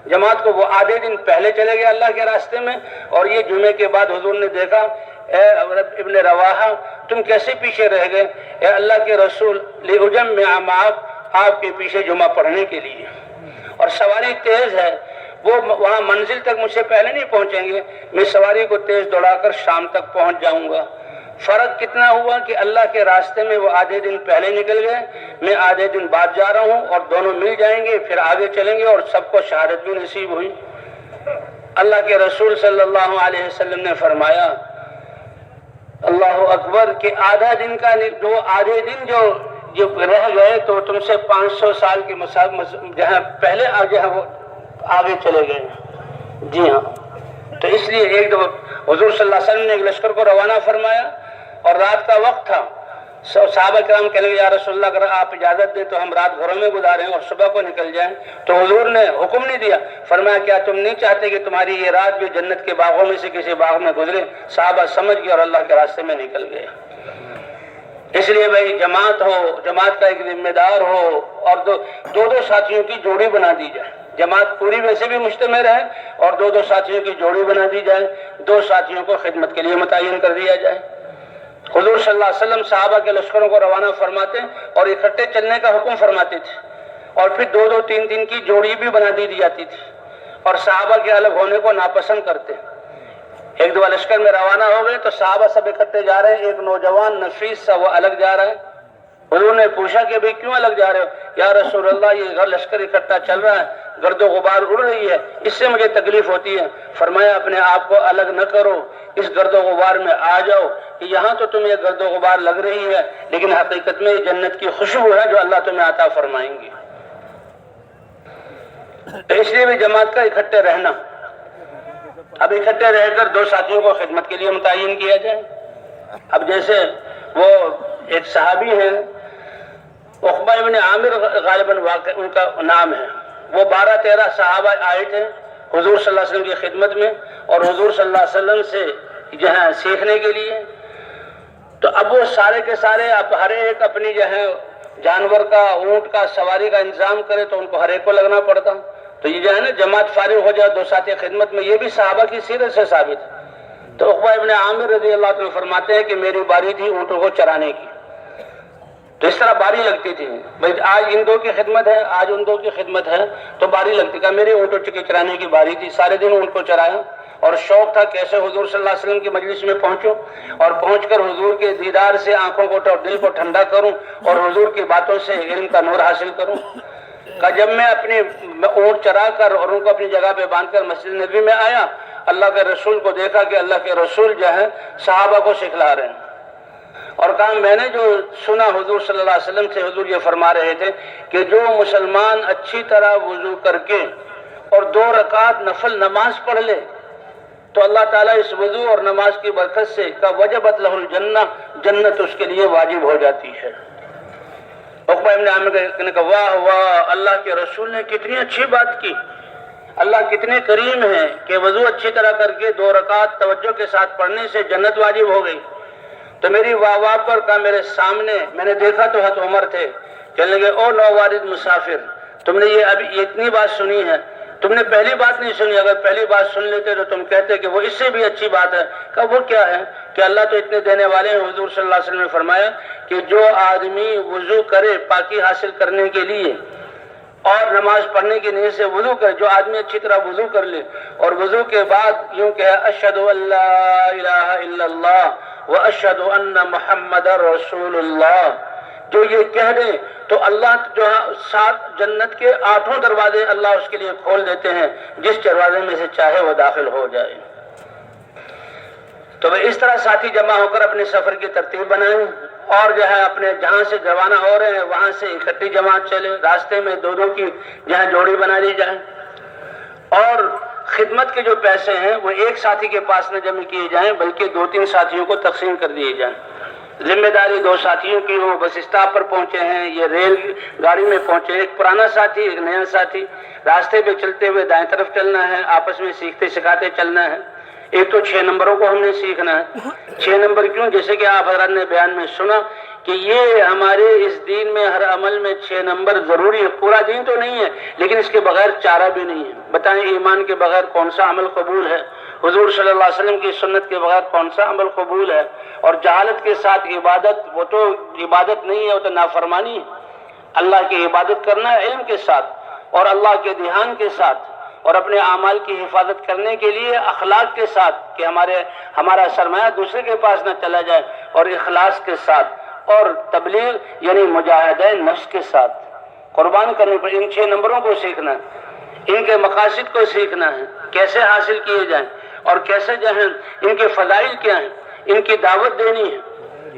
جماعت کو وہ آدھے دن پہلے چلے گئے اللہ کے راستے میں، اور یہ جمعے کے بعد حضور نے دیکھا اے ابن رواحہ تم کیسے پیچھے رہ گئے؟ اے اللہ کے رسول لأجمع معک، آپ کے پیچھے جمعہ پڑھنے کے لیے، اور سواری تیز ہے، وہ وہاں منزل تک مجھ سے پہلے نہیں پہنچیں گے، میں سواری کو تیز دوڑا کر شام تک پہنچ جاؤں گا۔ فرق کتنا ہوا کہ اللہ کے راستے میں وہ آدھے دن پہلے نکل گئے، میں آدھے دن بعد جا رہا ہوں، اور دونوں مل جائیں گے، پھر آگے چلیں گے اور سب کو شہادت بھی نصیب ہوئی۔ اللہ کے رسول صلی اللہ علیہ وسلم نے فرمایا اللہ اکبر کہ آدھا دن کا آدھے دن جو رہ گئے تو تم سے 500 سال کے جہاں پہلے وہ آگے چلے گئے۔ جی ہاں، تو اس لیے ایک دفعہ حضور صلی اللہ علیہ وسلم نے ایک لشکر کو روانہ فرمایا اور رات کا وقت تھا، صحابہ کرام کہنے لگے یا رسول اللہ اگر آپ اجازت دیں تو ہم رات گھروں میں گزاریں اور صبح کو نکل جائیں. تو حضور نے حکم نہیں دیا. فرمایا کیا تم نہیں چاہتے کہ تمہاری یہ رات بھی جنت کے باغوں میں سے کسی باغ میں گزرے؟ صحابہ سمجھ گئے اور اللہ کے راستے میں نکل گئے. اس لیے بھائی جماعت ہو، جماعت کا ایک ذمہ دار ہو اور دو ساتھیوں کی جوڑی بنا دی جائے. جماعت پوری ویسے بھی مجتمع رہے اور دو ساتھیوں کی جوڑی بنا دی جائے، 2 ساتھیوں کو خدمت کے لیے متعین کر دیا جائے. حضور صلی اللہ علیہ وسلم صحابہ کے لشکروں کو روانہ فرماتے اور اکٹھے چلنے کا حکم فرماتے تھے اور پھر 2 3 کی جوڑی بھی بنا دی جاتی تھی اور صحابہ کے الگ ہونے کو ناپسند کرتے. ایک دو لشکر میں روانہ ہو گئے تو صحابہ سب اکٹھے جا رہے ہیں، ایک نوجوان نفیس سا وہ الگ جا رہا ہے. حضور نے پوچھا کہ بھئی کیوں الگ جا رہے ہو؟ یا رسول اللہ یہ لشکر اکٹھا چل رہا ہے، گرد و غبار اڑ رہی ہے، اس سے مجھے تکلیف ہوتی ہے. فرمایا اپنے آپ کو الگ نہ کرو، اس گرد و غبار میں آ جاؤ کہ یہاں تو تمہیں گرد و غبار لگ رہی ہے لیکن حقیقت میں جنت کی خوشبو ہے جو اللہ تمہیں عطا فرمائیں گی. اس لیے بھی جماعت کا اکٹھے رہنا. اب اکٹھے رہ کر 2 ساتھیوں کو خدمت کے لیے متعین کیا جائے. اب جیسے وہ ایک صحابی ہیں عقبہ ابن عامر غالباً ان کا نام ہے، وہ 12-13 صحابہ آئے تھے حضور صلی اللہ علیہ وسلم کی خدمت میں اور حضور صلی اللہ علیہ وسلم سے جو ہے سیکھنے کے لیے. تو اب وہ سارے کے سارے اب ہر ایک اپنی جو ہے جانور کا، اونٹ کا سواری کا انتظام کرے تو ان کو ہر ایک کو لگنا پڑتا. تو یہ جو ہے نا جماعت فارغ ہو جائے 2 ساتھی خدمت میں، یہ بھی صحابہ کی سیرت سے ثابت ہے. تو عقبہ ابن عامر رضی اللہ عنہ فرماتے ہیں کہ میری باری تھی اونٹوں کو چرانے کی. تو اس طرح باری لگتی تھی، بھائی آج ان 2 کی خدمت ہے، آج ان 2 کی خدمت ہے تو باری لگتی. کہ میری اونٹوں کے چرانے کی باری تھی، سارے دن اونٹ کو چرایا اور شوق تھا کیسے حضور صلی اللہ علیہ وسلم کی مجلس میں پہنچوں اور پہنچ کر حضور کے دیدار سے آنکھوں کو اور دل کو ٹھنڈا کروں اور حضور کی باتوں سے علم کا نور حاصل کروں. کہ جب میں اپنے اونٹ چرا کر اور ان کو اپنی جگہ پہ باندھ کر مسجد نبی میں آیا، اللہ کے رسول کو دیکھا کہ اللہ کے رسول جو ہے صحابہ کو سکھلا رہے ہیں اور کہا میں نے جو سنا حضور صلی اللہ علیہ وسلم سے، حضور یہ فرما رہے تھے کہ جو مسلمان اچھی طرح وضو کر کے اور 2 رکعت نفل نماز پڑھ لے تو اللہ تعالیٰ اس وضو اور نماز کی برکت سے کا وجبت لہ الجنہ، جنت اس کے لیے واجب ہو جاتی ہے. عقبہ ابن عامر نے کہا واہ واہ، اللہ کے رسول نے کتنی اچھی بات کی، اللہ کتنے کریم ہیں کہ وضو اچھی طرح کر کے 2 رکعت توجہ کے ساتھ پڑھنے سے جنت واجب ہو گئی. تو میری واہ واہ پر کہا میرے سامنے میں نے دیکھا تو حضرت عمر تھے، کہنے لگے او نووارد مسافر، تم نے یہ ابھی اتنی بات سنی ہے، تم نے پہلی بات نہیں سنی. اگر پہلی بات سن لیتے تو تم کہتے کہ وہ اس سے بھی اچھی بات ہے. کہ وہ کیا ہے؟ کہ اللہ تو اتنے دینے والے ہیں. حضور صلی اللہ علیہ وسلم نے فرمایا کہ جو آدمی وضو کرے پاکی حاصل کرنے کے لیے اور نماز پڑھنے کی نیت سے وضو کرے، جو آدمی اچھی طرح وضو کر لے اور وضو کے بعد یوں کہے اشہد ان لا الہ الا اللہ واشہد ان محمد رسول اللہ، جو یہ کہہ دے تو اللہ جو 7 جنت کے 8 دروازے اللہ اس کے لیے کھول دیتے ہیں، جس دروازے میں سے چاہے وہ داخل ہو جائے. تو اس طرح ساتھی جمع ہو کر اپنے سفر کی ترتیب بنائیں اور جو ہے اپنے جہاں سے روانہ ہو رہے ہیں وہاں سے اکٹھی جماعت چلے، راستے میں 2 کی جہاں جوڑی بنا لی جائے اور خدمت کے جو پیسے ہیں وہ ایک ساتھی کے پاس نہ جمع کیے جائیں بلکہ 2-3 ساتھیوں کو تقسیم کر دیے جائیں. ذمہ داری 2 ساتھیوں کی ہو، بس اسٹاپ پر پہنچے ہیں، یہ ریل گاڑی میں پہنچے، ایک پرانا ساتھی ایک نیا ساتھی، راستے پہ چلتے ہوئے دائیں طرف چلنا ہے، آپس میں سیکھتے سکھاتے چلنا ہے. ایک تو 6 نمبروں کو ہم نے سیکھنا ہے. 6 نمبر کیوں؟ جیسے کہ آپ حضرات نے بیان میں سنا کہ یہ ہمارے اس دین میں ہر عمل میں 6 نمبر ضروری ہے. پورا دین تو نہیں ہے لیکن اس کے بغیر چارہ بھی نہیں ہے. بتائیں ایمان کے بغیر کون سا عمل قبول ہے؟ حضور صلی اللہ علیہ وسلم کی سنت کے بغیر کون سا عمل قبول ہے؟ اور جہالت کے ساتھ عبادت، وہ تو عبادت نہیں ہے، وہ تو نافرمانی ہے. اللہ کی عبادت کرنا ہے علم کے ساتھ اور اللہ کے دھیان کے ساتھ اور اپنے اعمال کی حفاظت کرنے کے لیے اخلاق کے ساتھ کہ ہمارا سرمایہ دوسرے کے پاس نہ چلا جائے، اور اخلاص کے ساتھ اور تبلیغ یعنی مجاہدہ نفس کے ساتھ قربان کرنے پر. ان 6 نمبروں کو سیکھنا ہے، ان کے مقاصد کو سیکھنا ہے، کیسے حاصل کیے جائیں اور کیسے جو ہیں ان کے فضائل کیا ہیں، ان کی دعوت دینی ہے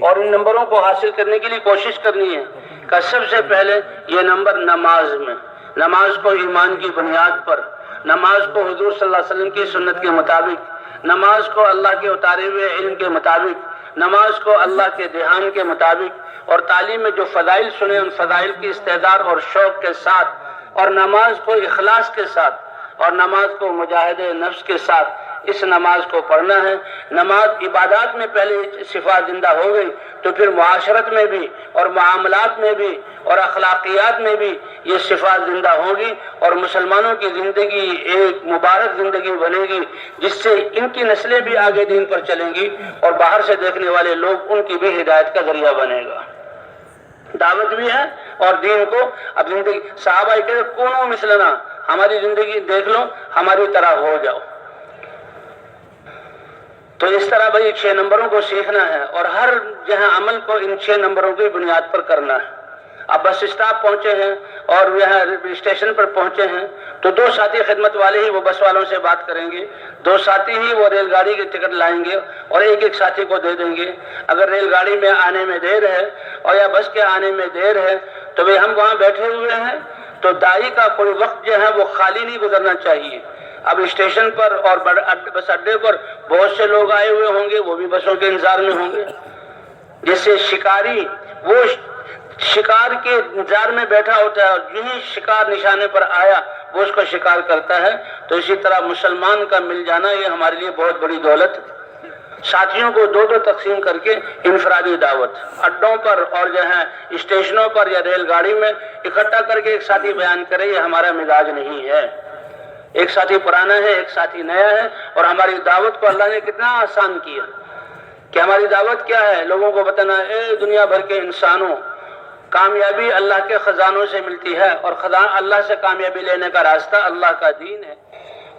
اور ان نمبروں کو حاصل کرنے کے لیے کوشش کرنی ہے. کہ سب سے پہلے یہ نمبر نماز میں، نماز کو ایمان کی بنیاد پر، نماز کو حضور صلی اللہ علیہ وسلم کی سنت کے مطابق، نماز کو اللہ کے اتارے ہوئے علم کے مطابق، نماز کو اللہ کے دھیان کے مطابق اور تعلیم میں جو فضائل سنے ان فضائل کی استحضار اور شوق کے ساتھ، اور نماز کو اخلاص کے ساتھ اور نماز کو مجاہدہ نفس کے ساتھ اس نماز کو پڑھنا ہے۔ نماز عبادات میں پہلے صفات زندہ ہو گئی تو پھر معاشرت میں بھی اور معاملات میں بھی اور اخلاقیات میں بھی یہ صفات زندہ ہوگی، اور مسلمانوں کی زندگی ایک مبارک زندگی بنے گی، جس سے ان کی نسلیں بھی آگے دین پر چلیں گی اور باہر سے دیکھنے والے لوگ ان کی بھی ہدایت کا ذریعہ بنے گا۔ دعوت بھی ہے اور دین کو اب زندگی، صحابہ کہتے کونوا مثلنا، ہماری زندگی دیکھ لو، ہماری طرح ہو جاؤ۔ تو اس طرح بھائی 6 نمبروں کو سیکھنا ہے اور ہر جہاں عمل کو ان 6 نمبروں کی بنیاد پر کرنا ہے۔ اب بس اسٹاپ پہنچے ہیں اور یہاں اسٹیشن پر پہنچے ہیں تو 2 ساتھی خدمت والے ہی وہ بس والوں سے بات کریں گے، 2 ساتھی ہی وہ ریل گاڑی کی ٹکٹ لائیں گے اور ایک ساتھی کو دے دیں گے۔ اگر ریل گاڑی میں آنے میں دیر ہے اور یا بس کے آنے میں دیر ہے تو بھائی ہم وہاں بیٹھے ہوئے ہیں تو داعی کا کوئی وقت جو ہے وہ خالی نہیں گزرنا چاہیے۔ اب اسٹیشن پر اور بس اڈے پر بہت سے لوگ آئے ہوئے ہوں گے، وہ بھی بسوں کے انتظار میں ہوں گے۔ جیسے شکاری وہ شکار کے انتظار میں بیٹھا ہوتا ہے اور جو ہی شکار نشانے پر آیا وہ اس کو شکار کرتا ہے، تو اسی طرح مسلمان کا مل جانا یہ ہمارے لیے بہت بڑی دولت ہے۔ ساتھیوں کو 2 تقسیم کر کے انفرادی دعوت اڈوں پر اور جو ہے اسٹیشنوں پر یا ریل گاڑی میں اکٹھا کر کے ایک ساتھی بیان کرے، یہ ہمارا مزاج نہیں ہے۔ ایک ساتھی پرانا ہے، ایک ساتھی نیا ہے، اور ہماری دعوت کو اللہ نے کتنا آسان کیا کہ ہماری دعوت کیا ہے، لوگوں کو بتانا اے دنیا بھر کے انسانوں، کامیابی اللہ کے خزانوں سے ملتی ہے اور اللہ سے کامیابی لینے کا راستہ اللہ کا دین ہے،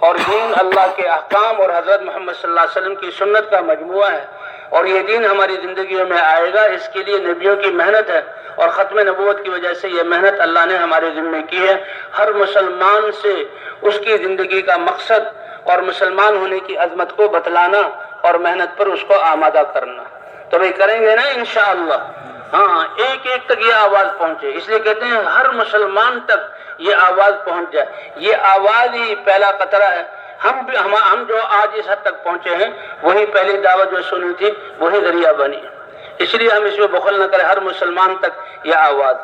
اور دین اللہ کے احکام اور حضرت محمد صلی اللہ علیہ وسلم کی سنت کا مجموعہ ہے، اور یہ دین ہماری زندگیوں میں آئے گا۔ اس کے لیے نبیوں کی محنت ہے اور ختم نبوت کی وجہ سے یہ محنت اللہ نے ہمارے ذمے کی ہے۔ ہر مسلمان سے اس کی زندگی کا مقصد اور مسلمان ہونے کی عظمت کو بتلانا اور محنت پر اس کو آمادہ کرنا۔ تو بھائی کریں گے نا انشاءاللہ؟ ہاں، ایک ایک تک یہ آواز پہنچے، اس لیے کہتے ہیں ہر مسلمان تک یہ آواز پہنچ جائے۔ یہ آواز ہی پہلا قطرہ ہے۔ ہم جو آج اس حد تک پہنچے ہیں وہی پہلی دعوت جو سنی تھی وہی ذریعہ بنی، اس لیے ہم اس میں بخل نہ کریں۔ ہر مسلمان تک یہ آواز،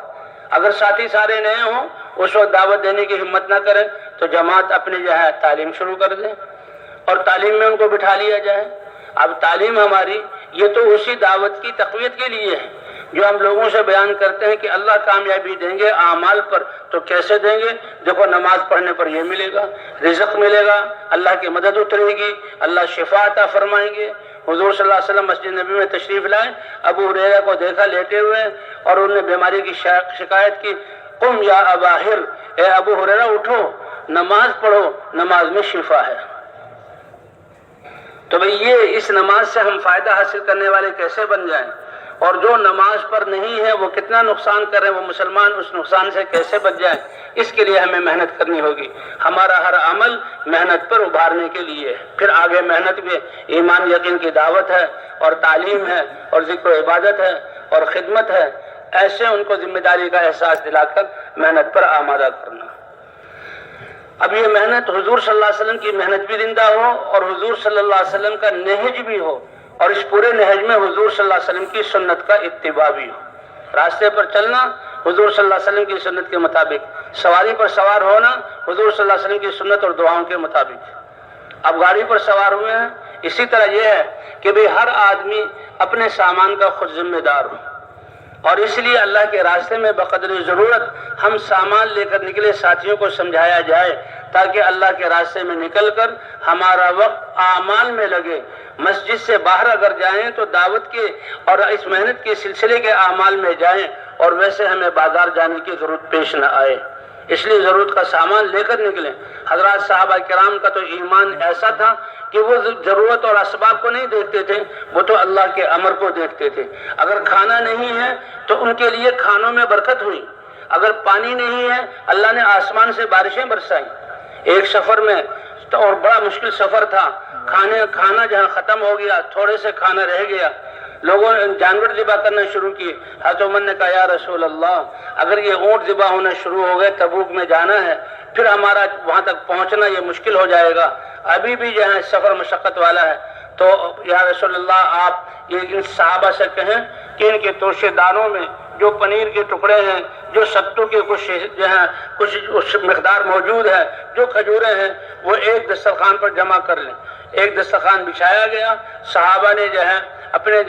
اگر ساتھی سارے نئے ہوں اس وقت دعوت دینے کی ہمت نہ کریں تو جماعت اپنی جو ہے تعلیم شروع کر دیں اور تعلیم میں ان کو بٹھا لیا جائے۔ اب تعلیم ہماری یہ تو اسی دعوت کی تقویت کے لیے ہے جو ہم لوگوں سے بیان کرتے ہیں کہ اللہ کامیابی دیں گے اعمال پر، تو کیسے دیں گے؟ دیکھو نماز پڑھنے پر یہ ملے گا، رزق ملے گا، اللہ کی مدد اترے گی، اللہ شفا عطا فرمائیں گے۔ حضور صلی اللہ علیہ وسلم مسجد نبی میں تشریف لائے، ابو ہریرہ کو دیکھا لیٹے ہوئے اور انہوں نے بیماری کی شکایت کی، قم یا ابا ہر، اے ابو ہریرہ اٹھو، نماز پڑھو، نماز میں شفا ہے۔ تو بھئی یہ اس نماز سے ہم فائدہ حاصل کرنے والے کیسے بن جائیں، اور جو نماز پر نہیں ہے وہ کتنا نقصان کر رہے ہیں، وہ مسلمان اس نقصان سے کیسے بچ جائیں، اس کے لیے ہمیں محنت کرنی ہوگی۔ ہمارا ہر عمل محنت پر ابھارنے کے لیے، پھر آگے محنت بھی ایمان یقین کی دعوت ہے اور تعلیم ہے اور ذکر و عبادت ہے اور خدمت ہے، ایسے ان کو ذمہ داری کا احساس دلا کر محنت پر آمادہ کرنا۔ اب یہ محنت حضور صلی اللہ علیہ وسلم کی محنت بھی زندہ ہو اور حضور صلی اللہ علیہ وسلم کا نہج بھی ہو، اور اس پورے نہج میں حضور صلی اللہ علیہ وسلم کی سنت کا اتباع بھی ہو۔ راستے پر چلنا حضور صلی اللہ علیہ وسلم کی سنت کے مطابق، سواری پر سوار ہونا حضور صلی اللہ علیہ وسلم کی سنت اور دعاؤں کے مطابق۔ اب گاڑی پر سوار ہوئے ہیں، اسی طرح یہ ہے کہ بھئی ہر آدمی اپنے سامان کا خود ذمہ دار ہو، اور اس لیے اللہ کے راستے میں بقدر ضرورت ہم سامان لے کر نکلے، ساتھیوں کو سمجھایا جائے تاکہ اللہ کے راستے میں نکل کر ہمارا وقت اعمال میں لگے۔ مسجد سے باہر اگر جائیں تو دعوت کے اور اس محنت کے سلسلے کے اعمال میں جائیں، اور ویسے ہمیں بازار جانے کی ضرورت پیش نہ آئے، اس لیے ضرورت کا سامان لے کر نکلیں۔ حضرات صحابہ کرام کا تو ایمان ایسا تھا کہ وہ ضرورت اور اسباب کو نہیں دیکھتے تھے، وہ تو اللہ کے امر کو دیکھتے تھے۔ اگر کھانا نہیں ہے تو ان کے لیے کھانوں میں برکت ہوئی، اگر پانی نہیں ہے اللہ نے آسمان سے بارشیں برسائیں۔ ایک سفر میں اور بڑا مشکل سفر تھا، کھانا جہاں ختم ہو گیا، تھوڑے سے کھانا رہ گیا، لوگوں نے جانور ذبح کرنا شروع کیے۔ حضرت عمر نے کہا یا رسول اللہ، اگر یہ اونٹ ذبح ہونا شروع ہو گئے، تبوک میں جانا ہے، پھر ہمارا وہاں تک پہنچنا یہ مشکل ہو جائے گا، ابھی بھی جو ہے سفر مشقت والا ہے۔ تو یا رسول اللہ آپ یہ ان صحابہ سے کہیں کہ ان کے توشے دانوں میں جو پنیر کے ٹکڑے ہیں، جو ستو کے کچھ مقدار موجود ہے، جو کھجوریں ہیں، وہ ایک دسترخوان پر جمع کر لیں۔ ایک دسترخوان بچھایا گیا، صحابہ نے اپنے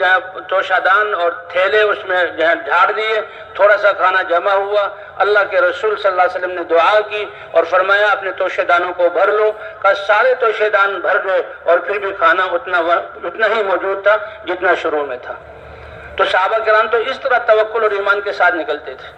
توشہ دان اور تھیلے اس میں جھاڑ دیے، تھوڑا سا کھانا جمع ہوا۔ اللہ کے رسول صلی اللہ علیہ وسلم نے دعا کی اور فرمایا اپنے توشہ دانوں کو بھر لو۔ کہ سارے توشہ دان بھر گئے اور پھر بھی کھانا اتنا ہی موجود تھا جتنا شروع میں تھا۔ تو صحابہ کرام تو اس طرح توکل اور ایمان کے ساتھ نکلتے تھے۔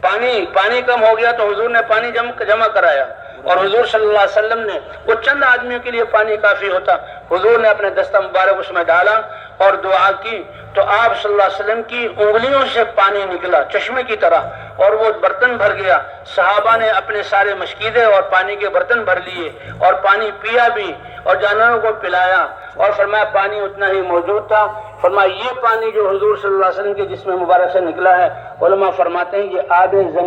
پانی کم ہو گیا تو حضور نے پانی جمع کرایا، اور حضور صلی اللہ علیہ وسلم نے وہ چند آدمیوں کے لیے پانی کافی ہوتا، حضور نے اپنے دستہ مبارک اس میں ڈالا اور دعا کی، تو آپ صلی اللہ علیہ وسلم کی انگلیوں سے پانی نکلا چشمے کی طرح، اور وہ برتن بھر گیا۔ صحابہ نے اپنے سارے مشکیدے اور پانی کے برتن بھر لیے اور پانی پیا بھی اور جانوروں کو پلایا، اور فرمایا پانی اتنا ہی موجود تھا۔ فرمایا یہ پانی جو حضور صلی اللہ علیہ وسلم کے جسم مبارک سے نکلا ہے، علماء فرماتے ہیں یہ آب زمزم